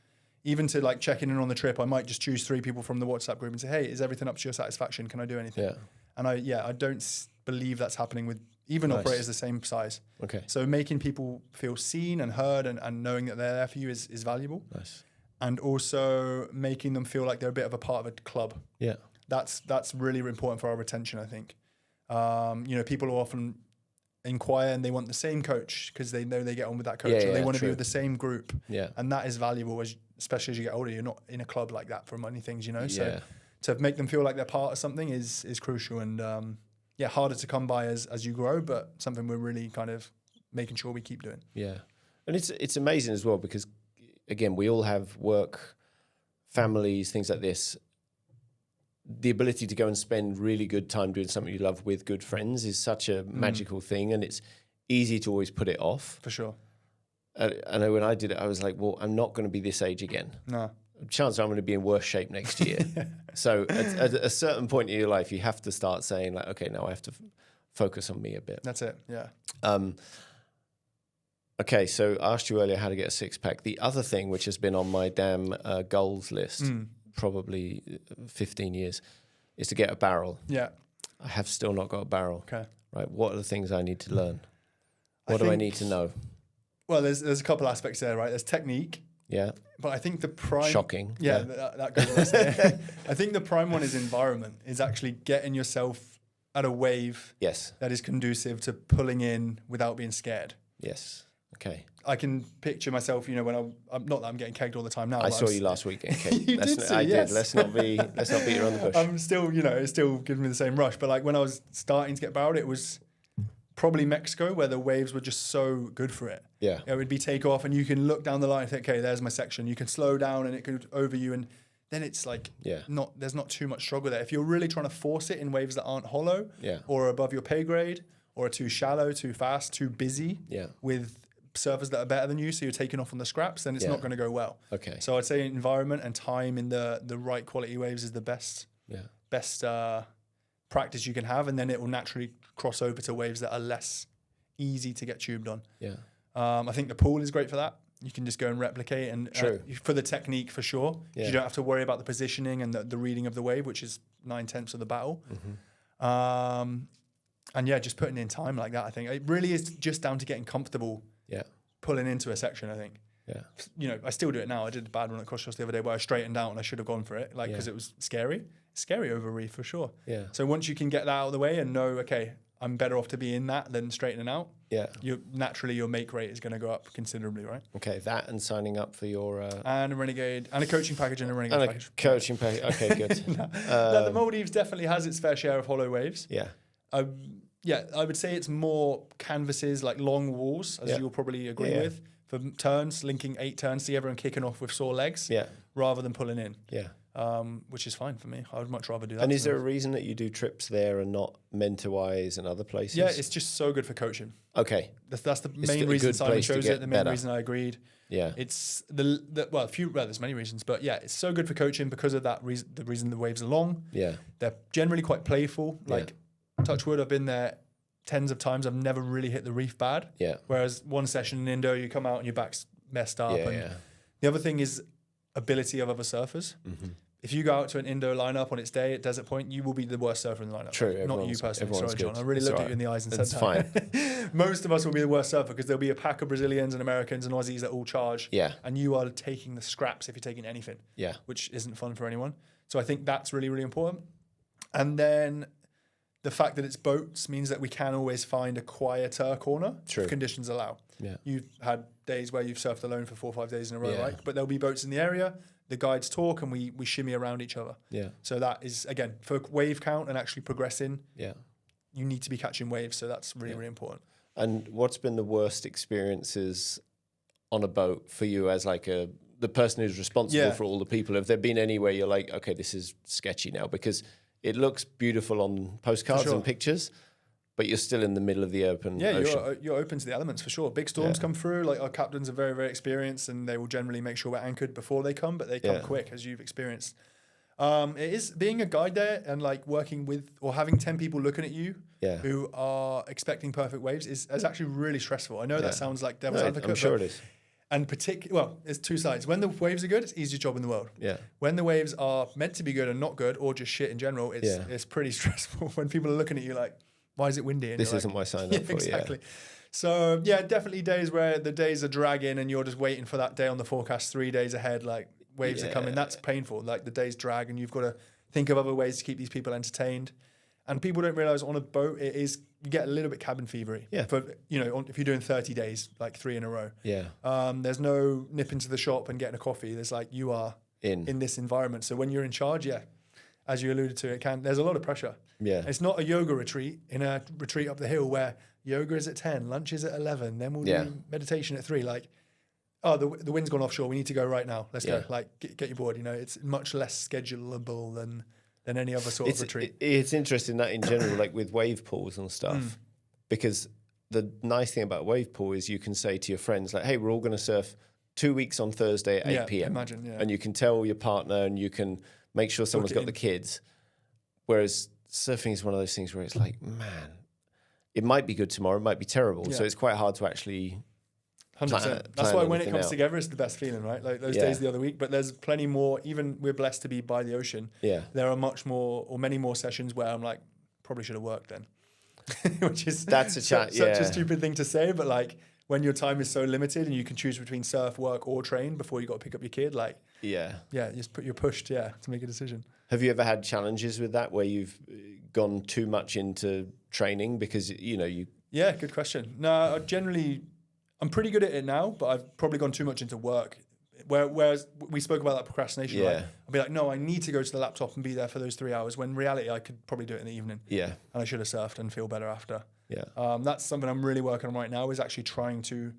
even to like checking in on the trip, I might just choose 3 people from the WhatsApp group and say, hey, is everything up to your satisfaction? Can I do anything? Yeah. And I don't believe that's happening with even operators the same size. Okay. So making people feel seen and heard and knowing that they're there for you is valuable. Nice. And also making them feel like they're a bit of a part of a club. Yeah. That's really important for our retention, I think. You know, people will often inquire and they want the same coach because they know they get on with that coach, and they want to be with the same group. Yeah. And that is valuable, especially as you get older. You're not in a club like that for many things, you know. So to make them feel like they're part of something is crucial, and harder to come by as you grow, but something we're really kind of making sure we keep doing. Yeah. And it's amazing as well because, again, we all have work, families, things like this. The ability to go and spend really good time doing something you love with good friends is such a magical thing, and it's easy to always put it off. For sure. I know when I did it, I was like, well, I'm not going to be this age again. No. Chances are I'm going to be in worse shape next year. So at a certain point in your life, you have to start saying like, okay, now I have to focus on me a bit. That's it. Yeah. Okay, so I asked you earlier how to get a 6-pack. The other thing, which has been on my damn goals list, probably 15 years, is to get a barrel. Yeah. I have still not got a barrel. Okay. Right. What are the things I need to learn? What do I need to know? Well, there's a couple aspects there, right? There's technique. Yeah. But I think the prime... Shocking. Yeah. That goes without saying. I think the prime one is environment, is actually getting yourself at a wave that is conducive to pulling in without being scared. Yes. Okay. I can picture myself, you know, when I'm not that I'm getting kegged all the time now. I saw you last week getting kegged. You did see, did. Let's not beat around the bush. I'm still, you know, it's still giving me the same rush. But like when I was starting to get barreled, it was probably Mexico where the waves were just so good for it. Yeah. It would be take off and you can look down the line and think, okay, there's my section. You can slow down and it could over you, and then it's like there's not too much struggle there. If you're really trying to force it in waves that aren't hollow or above your pay grade or are too shallow, too fast, too busy with surfers that are better than you, so you're taking off on the scraps, then it's not going to go well. Okay. So I'd say environment and time in the right quality waves is the best practice you can have, and then it will naturally cross over to waves that are less easy to get tubed on. Yeah. I think the pool is great for that. You can just go and replicate, and for the technique for sure. Yeah. You don't have to worry about the positioning and the reading of the wave, which is 9/10 of the battle. Mm-hmm. And just putting in time like that, I think it really is just down to getting comfortable. Yeah. Pulling into a section, I think. Yeah. You know, I still do it now. I did a bad one at Cross the other day where I straightened out and I should have gone for it, like, because it was scary. Scary over reef for sure. Yeah. So once you can get that out of the way and know, okay, I'm better off to be in that than straightening out. Yeah. Naturally your make rate is going to go up considerably, right? Okay, that and signing up for your and a Renegade and a coaching package and a Renegade package. Coaching package. Okay, good. Now the Maldives definitely has its fair share of hollow waves. Yeah. I would say it's more canvases, like long walls, as you'll probably agree with, for turns, linking 8 turns, see everyone kicking off with sore legs, rather than pulling in. Yeah. Which is fine for me. I would much rather do that. And is there a reason that you do trips there and not Mentor-wise and other places? Yeah, it's just so good for coaching. Okay. That's the main reason Simon chose it, the main reason I agreed. Yeah. It's there's many reasons, but it's so good for coaching because of that reason, the reason the waves are long. Yeah. They're generally quite playful. Like, touch wood, I've been there tens of times. I've never really hit the reef bad. Yeah. Whereas one session in Indo, you come out and your back's messed up. Yeah, The other thing is ability of other surfers. Mm-hmm. If you go out to an Indo lineup on its day at Desert Point, you will be the worst surfer in the lineup. True. Not you personally. Sorry, John. I really looked at you in the eyes and said that. Fine. Most of us will be the worst surfer because there'll be a pack of Brazilians and Americans and Aussies that all charge. Yeah. And you are taking the scraps if you're taking anything. Yeah. Which isn't fun for anyone. So I think that's really, really important. And then the fact that it's boats means that we can always find a quieter corner if conditions allow. Yeah. You've had days where you've surfed alone for 4 or 5 days in a row, right? But there'll be boats in the area, the guides talk, and we shimmy around each other. Yeah. So that is, again, for wave count and actually progressing, you need to be catching waves. So that's really, really important. And what's been the worst experiences on a boat for you as like the person who's responsible for all the people? Have there been anywhere you're like, okay, this is sketchy now? Because it looks beautiful on postcards and pictures, but you're still in the middle of the open ocean. You're open to the elements for sure. Big storms come through. Like, our captains are very, very experienced, and they will generally make sure we're anchored before they come, but they come quick, as you've experienced. It is being a guide there and like working with or having 10 people looking at you who are expecting perfect waves is actually really stressful. I know that sounds like devil's advocate. I'm sure it is. And it's two sides. When the waves are good, it's the easiest job in the world. Yeah. When the waves are meant to be good and not good, or just shit in general, it's pretty stressful. When people are looking at you like, why is it windy? And this isn't my sign up for. Exactly. So yeah, definitely days where the days are dragging and you're just waiting for that day on the forecast 3 days ahead, like waves are coming. That's painful. Like the days drag and you've got to think of other ways to keep these people entertained. And people don't realize on a boat, you get a little bit cabin fevery. Yeah. If you're doing 30 days, like 3 in a row. Yeah. There's no nip into the shop and getting a coffee. There's like, you are in this environment. So when you're in charge, as you alluded to, there's a lot of pressure. Yeah. It's not a yoga retreat in a retreat up the hill where yoga is at 10, lunch is at 11, then we'll do meditation at 3. Like, oh, the wind's gone offshore. We need to go right now. Let's go. Like, get you board. It's much less schedulable than any other sort of retreat. It's interesting that in general, like with wave pools and stuff, because the nice thing about wave pool is you can say to your friends, like, hey, we're all going to surf 2 weeks on Thursday at 8 p.m. Imagine, And you can tell your partner and you can make sure someone's got the kids. Whereas surfing is one of those things where it's like, man, it might be good tomorrow, it might be terrible. Yeah. So it's quite hard to actually 100%. That's why when it comes together, it's the best feeling, right? Like those days the other week. But there's plenty more. Even we're blessed to be by the ocean. Yeah. There are many more sessions where I'm like, probably should have worked then. Which is such a stupid thing to say, but like when your time is so limited and you can choose between surf, work, or train before you got to pick up your kid, like you're pushed to make a decision. Have you ever had challenges with that where you've gone too much into training because you? Yeah, good question. No, I'm pretty good at it now, but I've probably gone too much into work. Whereas we spoke about that procrastination, right? I'll be like, no, I need to go to the laptop and be there for those 3 hours, when in reality I could probably do it in the evening. Yeah. And I should have surfed and feel better after. Yeah. That's something I'm really working on right now, is actually trying to,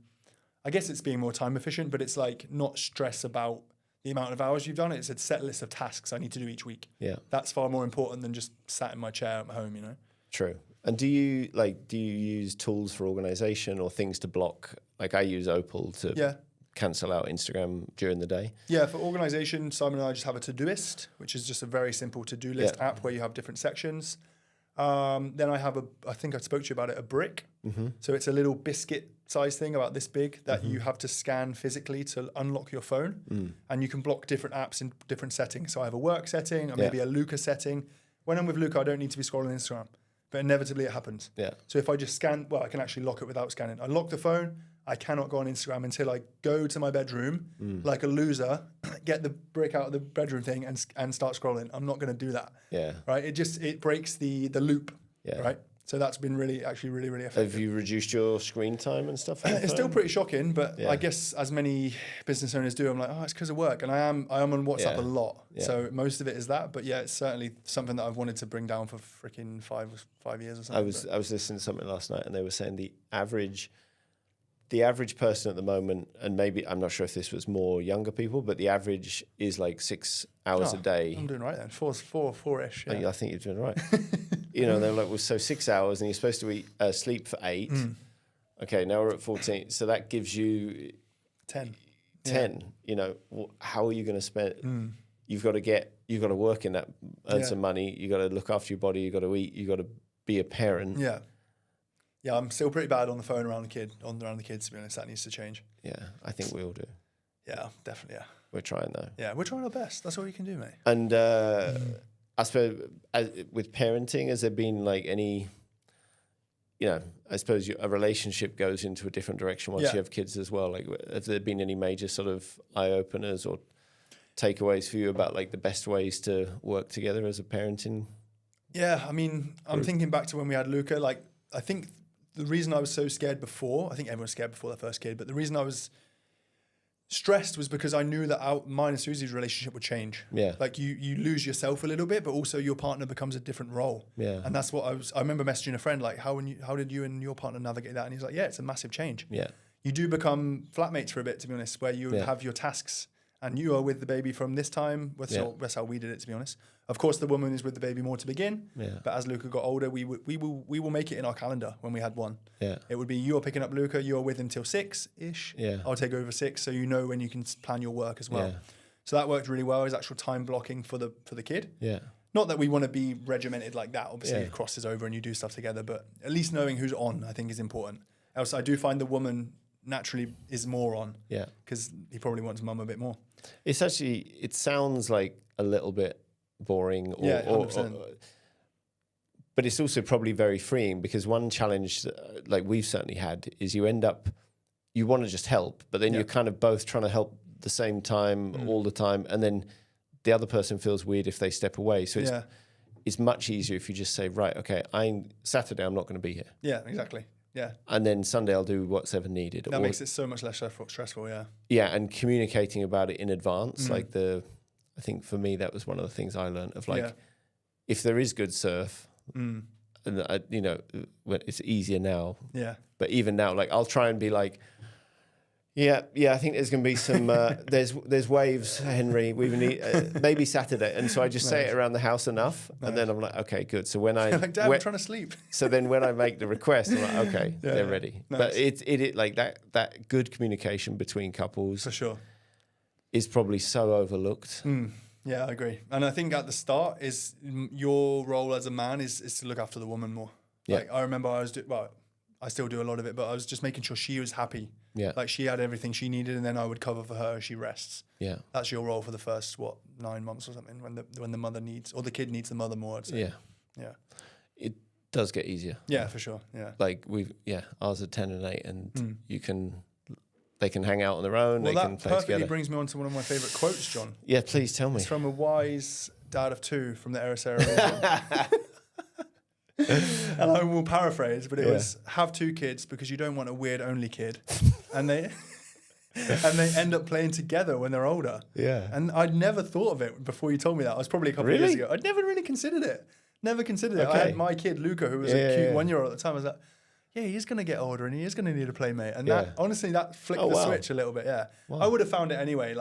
I guess it's being more time efficient, but it's like not stress about the amount of hours you've done. It's a set list of tasks I need to do each week. Yeah. That's far more important than just sat in my chair at home, True. And do you use tools for organization or things to block? Like I use Opal to cancel out Instagram during the day. Yeah, for organization, Simon and I just have a Todoist, which is just a very simple to-do list app where you have different sections. Then I have I think I spoke to you about it, a brick. Mm-hmm. So it's a little biscuit size thing about this big that you have to scan physically to unlock your phone. And you can block different apps in different settings. So I have a work setting, or maybe a Luca setting. When I'm with Luca, I don't need to be scrolling Instagram, but inevitably it happens. Yeah. So if I just scan, I can actually lock it without scanning. I lock the phone. I cannot go on Instagram until I go to my bedroom like a loser, get the brick out of the bedroom thing and start scrolling. I'm not going to do that. Yeah. Right. It breaks the loop. Yeah. Right. So that's been really effective. Have you reduced your screen time and stuff? It's still pretty shocking, but I guess as many business owners do, I'm like, it's because of work, and I am on WhatsApp a lot. Yeah. So most of it is that, but it's certainly something that I've wanted to bring down for freaking 5 years or something. I was listening to something last night, and they were saying the average person at the moment, and maybe I'm not sure if this was more younger people, but the average is like 6 hours a day. I'm doing right then, four-ish. Yeah. I think you're doing right. They're like, so 6 hours, and you're supposed to sleep for 8. Okay, now we're at 14, so that gives you 10. How are you going to spend? You've got to work in that, earn some money. You got to look after your body. You got to eat. You got to be a parent. Yeah. Yeah, I'm still pretty bad on the phone around the kids, to be honest. That needs to change. Yeah, I think we all do. Yeah, definitely, yeah. We're trying, though. Yeah, we're trying our best. That's all you can do, mate. And I suppose with parenting, has there been like any, I suppose a relationship goes into a different direction once you have kids as well. Like, have there been any major sort of eye-openers or takeaways for you about like the best ways to work together as a parenting? Yeah, I mean, I'm thinking back to when we had Luca. Like, I think the reason I was so scared before, I think everyone was scared before their first kid, but the reason I was stressed was because I knew that mine and Susie's relationship would change. Yeah. Like you lose yourself a little bit, but also your partner becomes a different role. Yeah. And that's what I remember messaging a friend, like, how did you and your partner navigate that? And he's like, it's a massive change. Yeah. You do become flatmates for a bit, to be honest, where you have your tasks and you are with the baby from this time. That's how we did it, to be honest. Of course, the woman is with the baby more to begin. Yeah. But as Luca got older, we will make it in our calendar when we had one. Yeah. It would be you're picking up Luca, you're with him till 6-ish. Yeah. I'll take over 6, so you know when you can plan your work as well. Yeah. So that worked really well as actual time blocking for the kid. Yeah. Not that we want to be regimented like that. Obviously, it crosses over and you do stuff together, but at least knowing who's on, I think, is important. Else, I do find the woman naturally is more on. Yeah. Because he probably wants mum a bit more. It's actually, it sounds like a little bit boring but it's also probably very freeing, because one challenge like we've certainly had is you end up, you want to just help, but then you're kind of both trying to help the same time all the time, and then the other person feels weird if they step away. So it's much easier if you just say, right, okay, Saturday I'm not going to be here. Yeah, exactly. Yeah. And then Sunday I'll do what's ever needed. That makes it so much less stressful, yeah. Yeah, and communicating about it in advance. Like I think for me that was one of the things I learned of like, if there is good surf, and it's easier now. Yeah. But even now, like I'll try and be like, I think there's going to be some, there's waves, Henry, we need, maybe Saturday. And so I just say it around the house enough. And then I'm like, okay, good. So when like, Dad, I'm trying to sleep. So then when I make the request, I'm like, okay, they're ready. Nice. But it like that good communication between couples. For sure. Is probably so overlooked. Yeah, I agree. And I think at the start is your role as a man is to look after the woman more. Yeah. Like I remember I still do a lot of it, but I was just making sure she was happy. Yeah. Like she had everything she needed, and then I would cover for her as she rests. Yeah. That's your role for the first 9 months or something, when the mother needs, or the kid needs the mother more, I'd say. Yeah. Yeah. It does get easier. Yeah, for sure. Yeah. Like ours are 10 and 8, and they can hang out on their own. Well, they can play together. That perfectly brings me on to one of my favourite quotes, John. Yeah, please tell me. It's from a wise dad of 2 from the Erisera region. And I will paraphrase, but it was, have 2 kids because you don't want a weird only kid. And they end up playing together when they're older. Yeah. And I'd never thought of it before you told me that. I was probably a couple of years ago. I'd never really considered it. Never considered it. I had my kid, Luca, who was a cute 1-year-old at the time. I was like, yeah, he's going to get older and he is going to need a playmate. And that, honestly, that flicked the switch a little bit, Wow. I would have found it anyway,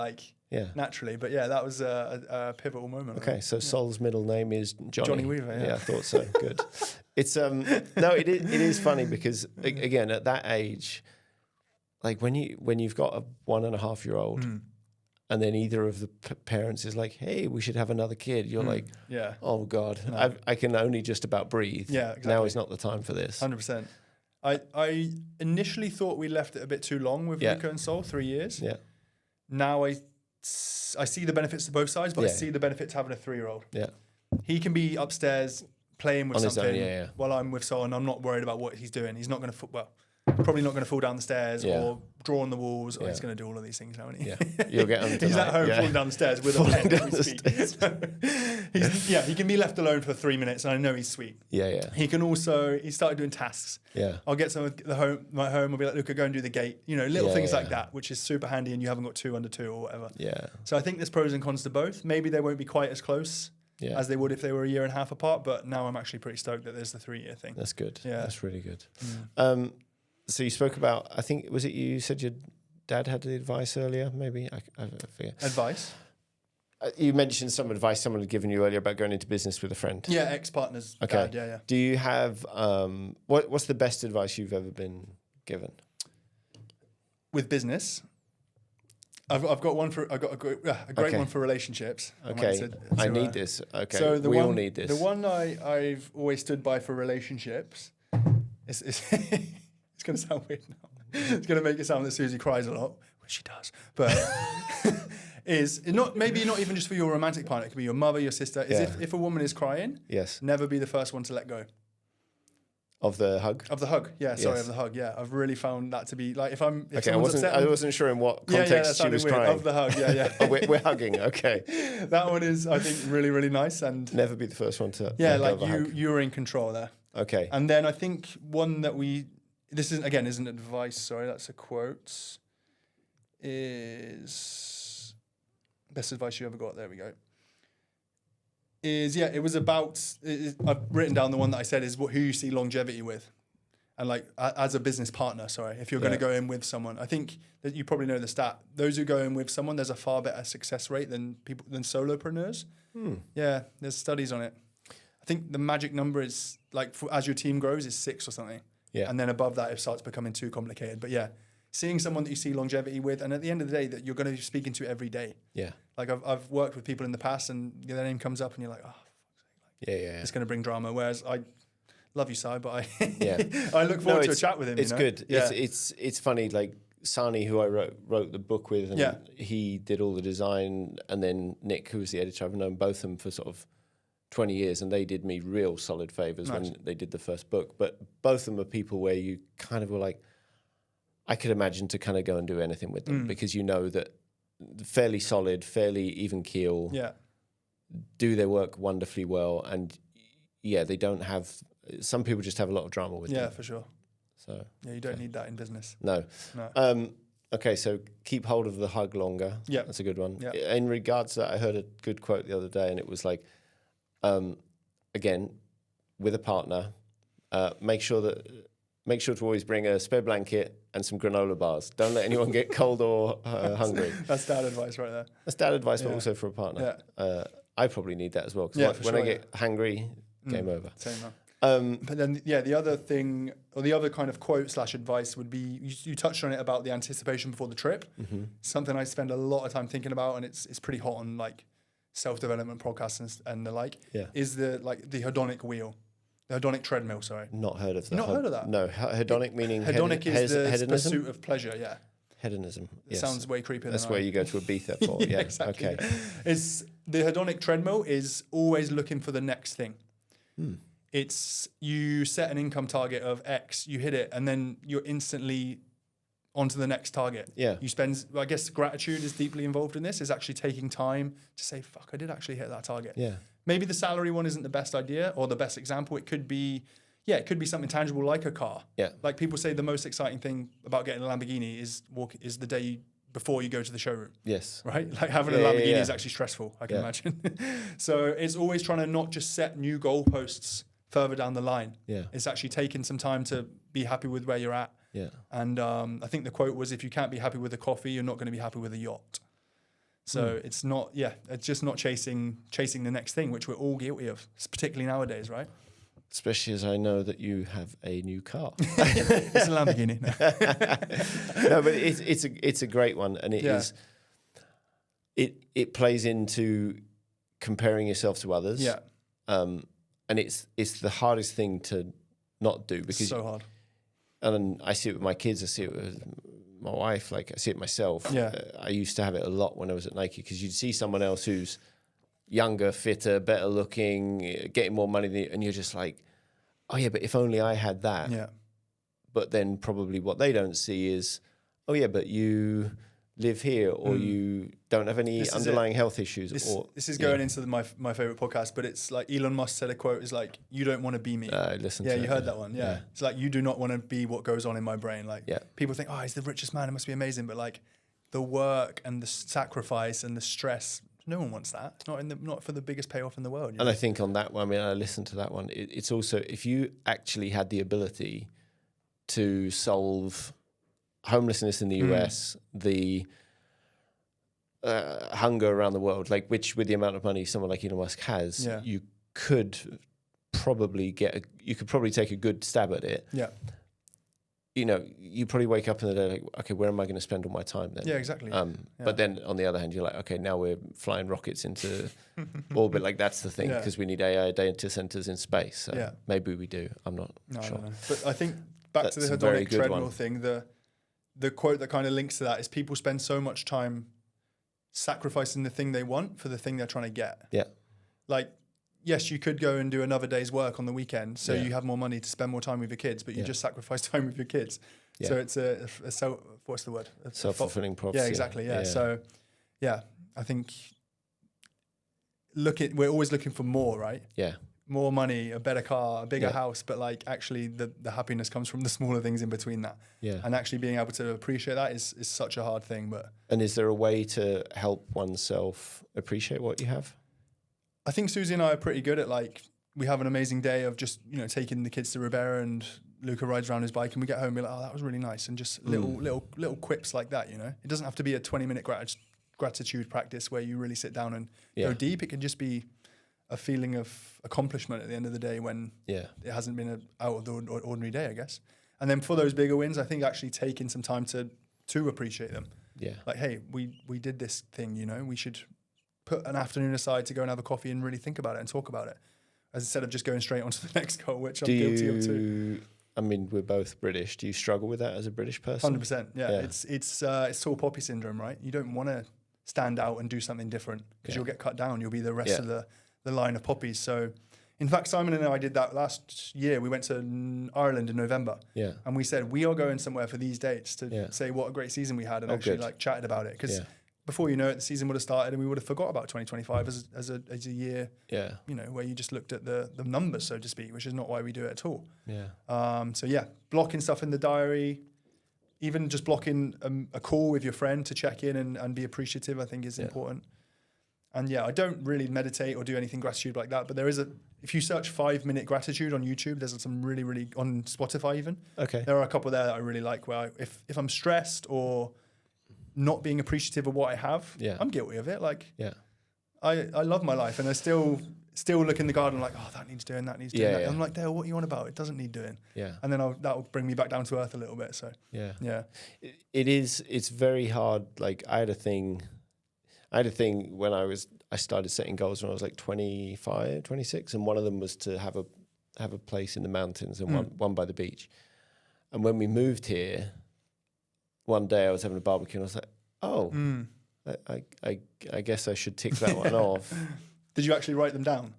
naturally. But that was a pivotal moment. Okay, so Sol's middle name is Johnny. Johnny Weaver, Yeah, I thought so. Good. It's, it is funny because, again, at that age, like when you've got a 1.5-year-old and then either of the parents is like, hey, we should have another kid. You're like, oh God, no. I can only just about breathe. Yeah, exactly. Now is not the time for this. 100%. I initially thought we left it a bit too long with Luca and Sol, 3 years. Yeah. Now I see the benefits to both sides, but I see the benefit to having a 3-year-old. Yeah. He can be upstairs playing with on something while I'm with Sol, and I'm not worried about what he's doing. He's not going to probably not going to fall down the stairs or draw on the walls, or he's going to do all of these things now, isn't he? Yeah, you'll get him. He's at home falling down the stairs with a pen. He can be left alone for 3 minutes, and I know he's sweet. Yeah. He started doing tasks. Yeah. I'll get some at my home. I'll be like, Luca, go and do the gate. Little things like that, which is super handy, and you haven't got 2 under 2 or whatever. Yeah. So I think there's pros and cons to both. Maybe they won't be quite as close as they would if they were 1.5 years apart, but now I'm actually pretty stoked that there's the 3-year thing. That's good. Yeah. That's really good. So you spoke about, I think, was it you said your dad had the advice earlier, maybe? I forget. Advice? You mentioned some advice someone had given you earlier about going into business with a friend. Yeah, ex-partner's dad, yeah. Do you have, what's the best advice you've ever been given? With business? I've got a great one for relationships. Okay, I need this. Okay, so we all need this. The one I've always stood by for relationships is it's going to sound weird now. It's going to make it sound that Susie cries a lot, which she does. But maybe not even just for your romantic partner. It could be your mother, your sister. If a woman is crying, never be the first one to let go. Of the hug? Of the hug, yeah. Sorry, of the hug, yeah. I've really found that to be like I wasn't sure in what context she was weird. crying. Of the hug, yeah. Oh, we're hugging, okay. That one is, I think, really, really nice, and never be the first one to. Yeah, like you're in control there. Okay. And then I think one that this isn't advice. Sorry, that's a quote. Is best advice you ever got? There we go. It was about. I've written down the one that I said is who you see longevity with, and like as a business partner. Sorry, if you're going to go in with someone, I think that you probably know the stat. Those who go in with someone, there's a far better success rate than solopreneurs. Yeah, there's studies on it. I think the magic number is like as your team grows is 6 or something. Yeah. And then above that, it starts becoming too complicated. But yeah, seeing someone that you see longevity with, and at the end of the day, that you're going to be speaking to every day. Yeah. Like I've worked with people in the past, and their name comes up, and you're like, oh, it's going to bring drama. Whereas I love you, Si, but I look forward to a chat with him. It's good. Yeah. It's funny. Like Sani, who I wrote the book with, and he did all the design, and then Nick, who was the editor, I've known both of them for sort of 20 years, and they did me real solid favors when they did the first book. But both of them are people where you kind of were like, I could imagine to kind of go and do anything with them because you know that fairly solid, fairly even keel, do their work wonderfully well, and they don't have. Some people just have a lot of drama with them. Yeah, for sure. So you don't need that in business. No. Okay, so keep hold of the hug longer. Yeah, that's a good one. Yeah. In regards to that, I heard a good quote the other day, and it was like, again, with a partner, make sure to always bring a spare blanket and some granola bars. Don't let anyone get cold or hungry. That's dad advice right there. That's dad advice, but also for a partner. Yeah. I probably need that as well, because when I get hangry, game over. Same man. But then, the other thing, or the other kind of quote / advice would be, you touched on it about the anticipation before the trip. Mm-hmm. Something I spend a lot of time thinking about, and it's pretty hot on like self-development podcasts and the like. Yeah. Is the hedonic wheel, the hedonic treadmill? Sorry, not heard of that. Not heard of that. No, hedonic meaning hedonic is the pursuit of pleasure. Yeah. Hedonism. It sounds way creepier. That's where you go to Ibiza for. Yeah, exactly. Okay. Is the hedonic treadmill is always looking for the next thing. It's you set an income target of X, you hit it, and then you're instantly onto the next target. Yeah. You spend, I guess gratitude is deeply involved in this, is actually taking time to say, fuck, I did actually hit that target. Yeah. Maybe the salary one isn't the best idea or the best example. It could be, it could be something tangible like a car. Yeah. Like people say the most exciting thing about getting a Lamborghini is the day before you go to the showroom. Yes. Right? Like having a Lamborghini is actually stressful, I can imagine. So it's always trying to not just set new goalposts further down the line. Yeah. It's actually taking some time to be happy with where you're at. Yeah. And I think the quote was, if you can't be happy with a coffee, you're not going to be happy with a yacht. So it's not, it's just not chasing the next thing, which we're all guilty of, particularly nowadays, right? Especially as I know that you have a new car. It's a Lamborghini. No, but it's a great one, and it plays into comparing yourself to others. Yeah. And it's the hardest thing to not do, because it's so hard. And I see it with my kids. I see it with my wife. Like I see it myself. Yeah. I used to have it a lot when I was at Nike, because you'd see someone else who's younger, fitter, better looking, getting more money than you, and you're just like, oh yeah, but if only I had that. Yeah. But then probably what they don't see is, oh yeah, but you live here, or you don't have any underlying health issues. This is going into my favorite podcast, but it's like Elon Musk said a quote is like, you don't want to be me. Listen to you heard that one. Yeah. It's like, you do not want to be what goes on in my brain. Like people think, oh, he's the richest man, it must be amazing. But like the work and the sacrifice and the stress, no one wants that. Not for the biggest payoff in the world. And I think on that one, I mean, I listened to that one. It's also, if you actually had the ability to solve homelessness in the US, the hunger around the world, like which with the amount of money someone like Elon Musk has, you could probably take a good stab at it. Yeah. You know, you probably wake up in the day like, okay, where am I going to spend all my time then? Yeah, exactly. But then on the other hand, you're like, okay, now we're flying rockets into orbit. Like that's the thing, because we need AI data centers in space. So maybe we do. I'm not sure. I don't know. But I think back to the hedonic treadmill thing, the quote that kind of links to that is, people spend so much time sacrificing the thing they want for the thing they're trying to get. Yeah. Like, yes, you could go and do another day's work on the weekend, so you have more money to spend more time with your kids, but you just sacrifice time with your kids. Yeah. So it's a what's the word? Self-fulfilling prophecy. Yeah, exactly. Yeah. So, I think we're always looking for more, right? Yeah. More money, a better car, a bigger house, but like actually the happiness comes from the smaller things in between that. Yeah. And actually being able to appreciate that is such a hard thing. And is there a way to help oneself appreciate what you have? I think Susie and I are pretty good at, like, we have an amazing day of just, taking the kids to Ribera, and Luca rides around his bike, and we get home and we're like, oh, that was really nice. And just little quips like that, It doesn't have to be a 20-minute gratitude practice where you really sit down and go deep. It can just be a feeling of accomplishment at the end of the day when it hasn't been an out of the ordinary day, I guess. And then for those bigger wins, I think actually taking some time to appreciate them. Yeah. Like, hey, we did this thing, we should put an afternoon aside to go and have a coffee and really think about it and talk about it, instead of just going straight onto the next goal, which I'm guilty of too. I mean, we're both British. Do you struggle with that as a British person? 100%. Yeah. It's tall poppy syndrome, right? You don't want to stand out and do something different because you'll get cut down. You'll be the rest of the line of poppies. So, in fact, Simon and I did that last year. We went to Ireland in November. Yeah. And we said, we are going somewhere for these dates to say what a great season we had and actually like chatted about it. Because before you know it, the season would have started and we would have forgot about 2025 as a year, you know, where you just looked at the numbers, so to speak, which is not why we do it at all. Yeah. So yeah, blocking stuff in the diary, even just blocking a call with your friend to check in and be appreciative, I think is important. And yeah, I don't really meditate or do anything gratitude like that, but there is if you search 5-minute gratitude on YouTube, there's some really on Spotify even. Okay. There are a couple there that I really like where if I'm stressed or not being appreciative of what I have, I'm guilty of it. Like, I love my life and I still look in the garden like, oh, that needs doing, that needs doing. I'm like, Dale, what are you on about? It doesn't need doing. Yeah. And then that'll bring me back down to earth a little bit. So yeah. It's very hard. Like I had a thing when I started setting goals when I was like 25, 26, and one of them was to have a place in the mountains and one by the beach. And when we moved here, one day I was having a barbecue and I was like, oh, I guess I should tick that one off. Did you actually write them down?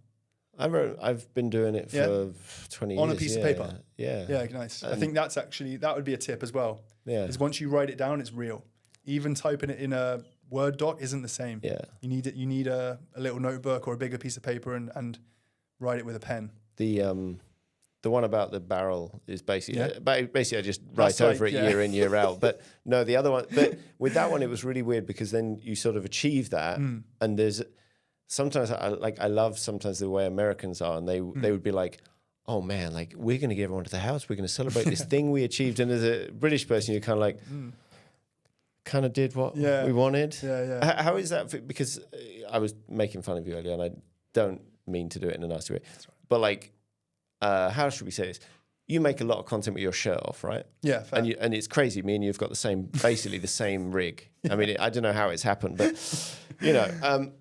I've been doing it for 20 years. On a piece of paper? Yeah. Yeah, nice. I think that would be a tip as well. Yeah. Is once you write it down, it's real. Even typing it in a Word doc isn't the same. Yeah. You need a little notebook or a bigger piece of paper and write it with a pen. The one about the barrel is basically I just write over it year in, year out. But no, the other one, but with that one, it was really weird because then you sort of achieve that. And there's sometimes I love sometimes the way Americans are, and they would be like, oh man, like we're going to get everyone to the house. We're going to celebrate this thing we achieved. And as a British person, you're kind of like, kind of did what we wanted. Yeah. How is that? Because I was making fun of you earlier and I don't mean to do it in a nasty way. Right. But like, how should we say this? You make a lot of content with your shirt off, right? Yeah. Fair. And it's crazy. Me and you've got basically the same rig. I mean, I don't know how it's happened, but you know,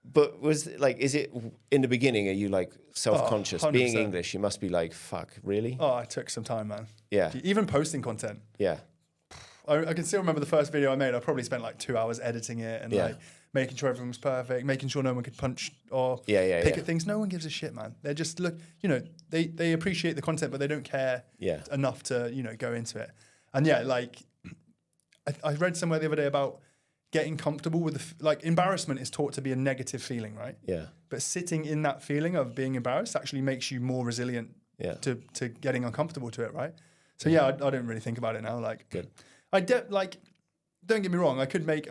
but is it in the beginning, are you like self-conscious? Being English, you must be like, fuck, really? Oh, I took some time, man. Yeah. Even posting content. Yeah. I can still remember the first video I made. I probably spent like 2 hours editing it and like making sure everything was perfect, making sure no one could punch or pick at things. No one gives a shit, man. They're just they appreciate the content, but they don't care enough to, go into it. And like I read somewhere the other day about getting comfortable with embarrassment is taught to be a negative feeling, right? Yeah. But sitting in that feeling of being embarrassed actually makes you more resilient to getting uncomfortable to it, right? So I don't really think about it now. Like, good. Don't get me wrong, I could make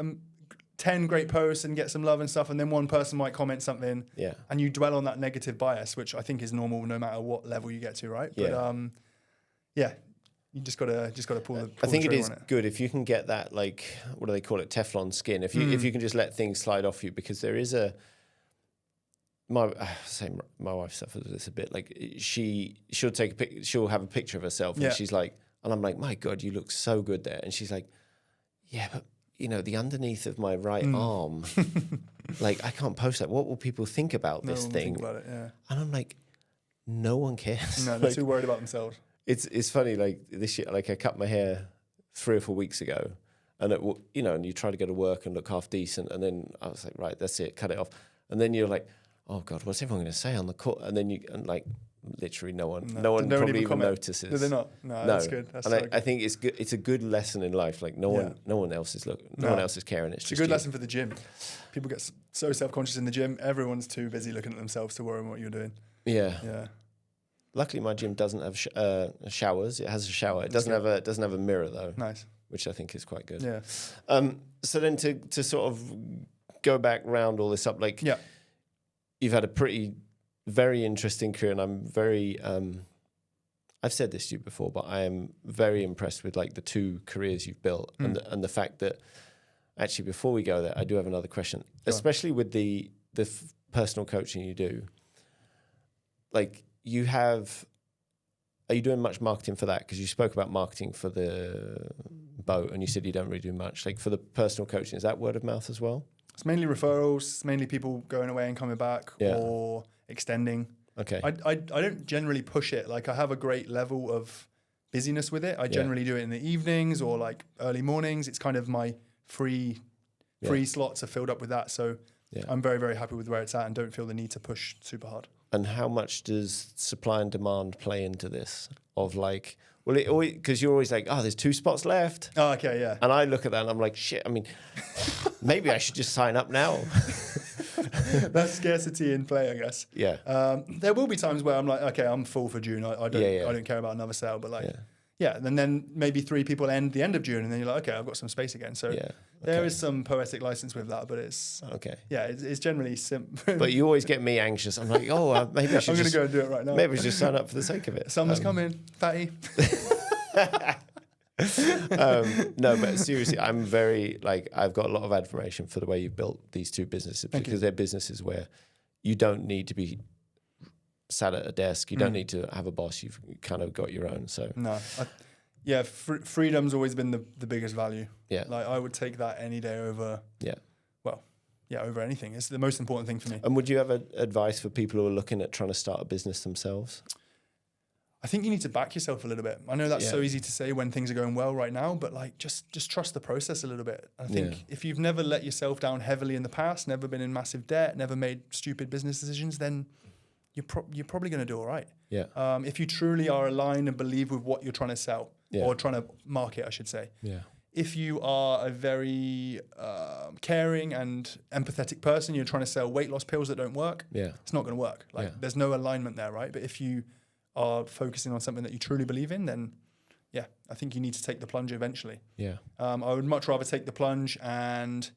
10 great posts and get some love and stuff, and then one person might comment something, and you dwell on that negative bias, which I think is normal no matter what level you get to, right? But you just gotta pull the. I think it is good if you can get that, like, what do they call it, Teflon skin. If you can just let things slide off you, because there is my wife suffers with this a bit. Like she'll have a picture of herself and she's like, and I'm like, my God, you look so good there. And she's like, yeah, but the underneath of my right arm, like I can't post that. What will people think about this thing? Think about it, yeah. And I'm like, no one cares. No, they're too worried about themselves. It's funny, like this year, like I cut my hair 3 or 4 weeks ago, and and you try to go to work and look half decent, and then I was like, right, that's it, cut it off. And then you're like, oh God, what's everyone going to say on the court? And then literally no one probably even notices. No, they're not. No, that's good. That's I think it's good. It's a good lesson in life. Like no one else is looking. No one else is caring. It's just a good lesson for the gym. People get so self-conscious in the gym. Everyone's too busy looking at themselves to worry about what you're doing. Yeah. Yeah. Luckily, my gym doesn't have showers. It has a shower. It doesn't have a mirror though. Nice. Which I think is quite good. Yeah. So then to sort of go back round all this up, like you've had a very interesting career, and I'm very. I've said this to you before, but I am very impressed with like the 2 careers you've built, and the fact that actually before we go there, I do have another question, especially with the personal coaching you do. Like are you doing much marketing for that? Because you spoke about marketing for the boat, and you said you don't really do much. Like for the personal coaching, is that word of mouth as well? It's mainly referrals. It's mainly people going away and coming back, or extending. Okay. I don't generally push it. Like I have a great level of busyness with it. I generally do it in the evenings or like early mornings. It's kind of my free slots are filled up with that. So I'm very, very happy with where it's at and don't feel the need to push super hard. And how much does supply and demand play into this? Of like, well, because you're always like, oh, there's 2 spots left. Oh, okay, yeah. And I look at that and I'm like, shit, I mean, maybe I should just sign up now. That's scarcity in play, I guess. Yeah. There will be times where I'm like, okay, I'm full for June. I don't care about another sale, but like, and then maybe 3 people end the end of June, and then you're like, okay, I've got some space again. So there is some poetic license with that, but it's it's generally simple. But you always get me anxious. I'm like, oh, maybe I should. I'm going to go and do it right now. Maybe I should just sign up for the sake of it. Summer's coming, fatty. No, but seriously, I'm very I've got a lot of admiration for the way you've built these 2 businesses because they're businesses where you don't need to be sat at a desk. You don't need to have a boss. You've kind of got your own. So no, freedom's always been the biggest value. Yeah, like I would take that any day over. Over anything. It's the most important thing for me. And would you have advice for people who are looking at trying to start a business themselves? I think you need to back yourself a little bit. I know that's so easy to say when things are going well right now, but like just trust the process a little bit. I think if you've never let yourself down heavily in the past, never been in massive debt, never made stupid business decisions, then you're probably going to do all right. Yeah. If you truly are aligned and believe with what you're trying to sell or trying to market, I should say. Yeah. If you are a very caring and empathetic person, you're trying to sell weight loss pills that don't work. Yeah. It's not going to work. There's no alignment there, right? But if you are focusing on something that you truly believe in, then I think you need to take the plunge eventually. Yeah. I would much rather take the plunge and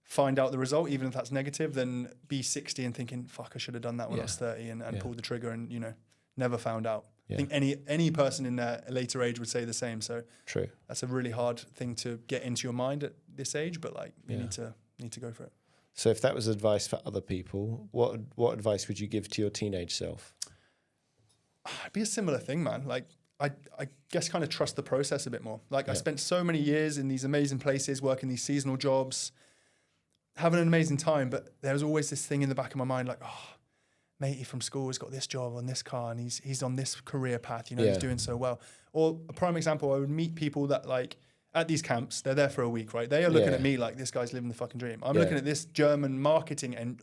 find out the result, even if that's negative, than be 60 and thinking, fuck, I should have done that when I was 30 and pulled the trigger and, never found out. Yeah. I think any person in their later age would say the same. So true. That's a really hard thing to get into your mind at this age, but you need to go for it. So if that was advice for other people, what advice would you give to your teenage self? It'd be a similar thing, man. I guess kind of trust the process a bit more. I spent so many years in these amazing places, working these seasonal jobs, having an amazing time, but there was always this thing in the back of my mind, matey from school has got this job on this car and he's on this career path, he's doing so well. Or a prime example, I would meet people that at these camps, they're there for a week, right? They are looking at me like this guy's living the fucking dream. I'm looking at this German marketing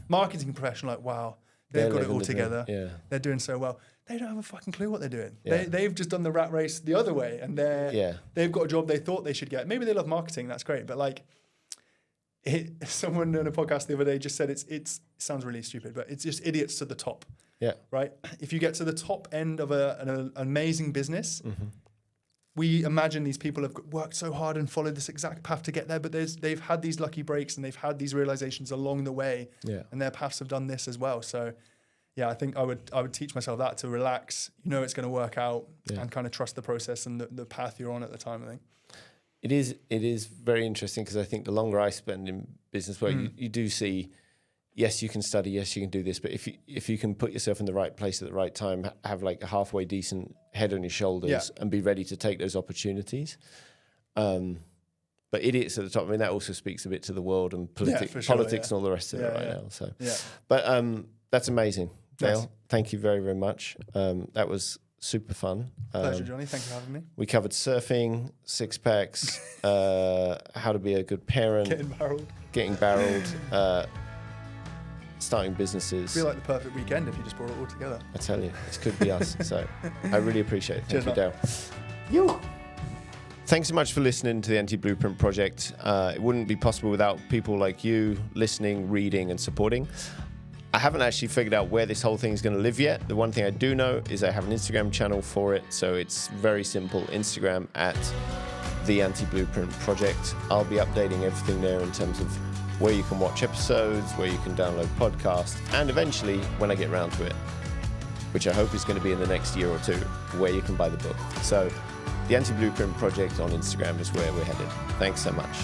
marketing professional wow, they've got it all together. They're doing so well. They don't have a fucking clue what they're doing. They've just done the rat race the other way and they've got a job they thought they should get. Maybe they love marketing, that's great, but someone on a podcast the other day just said it sounds really stupid, but it's just idiots to the top. Yeah. Right? If you get to the top end of an amazing business, we imagine these people have worked so hard and followed this exact path to get there, but they've had these lucky breaks and they've had these realizations along the way, and their paths have done this as well. So, I think I would teach myself that, to relax. It's going to work out, and kind of trust the process and the path you're on at the time, I think. It is very interesting because I think the longer I spend in business work, you do see, yes, you can study, yes, you can do this, but if you can put yourself in the right place at the right time, have a halfway decent head on your shoulders and be ready to take those opportunities. But idiots at the top, I mean, that also speaks a bit to the world and politics and all the rest of it now. So, but that's amazing. Dale, thank you very, very much. That was super fun. Pleasure, Johnny. Thanks for having me. We covered surfing, six packs, how to be a good parent, getting barreled, starting businesses. It'd be like the perfect weekend if you just brought it all together. I tell you, this could be us. So I really appreciate it. Thank you, Dale. You. Thanks so much for listening to the Anti-Blueprint Project. It wouldn't be possible without people like you listening, reading, and supporting. I haven't actually figured out where this whole thing is going to live yet. The one thing I do know is I have an Instagram channel for it, so it's very simple. Instagram at the Anti-Blueprint Project. I'll be updating everything there in terms of where you can watch episodes, where you can download podcasts, and eventually, when I get around to it, which I hope is going to be in the next year or two, where you can buy the book. So the Anti-Blueprint Project on Instagram is where we're headed. Thanks so much.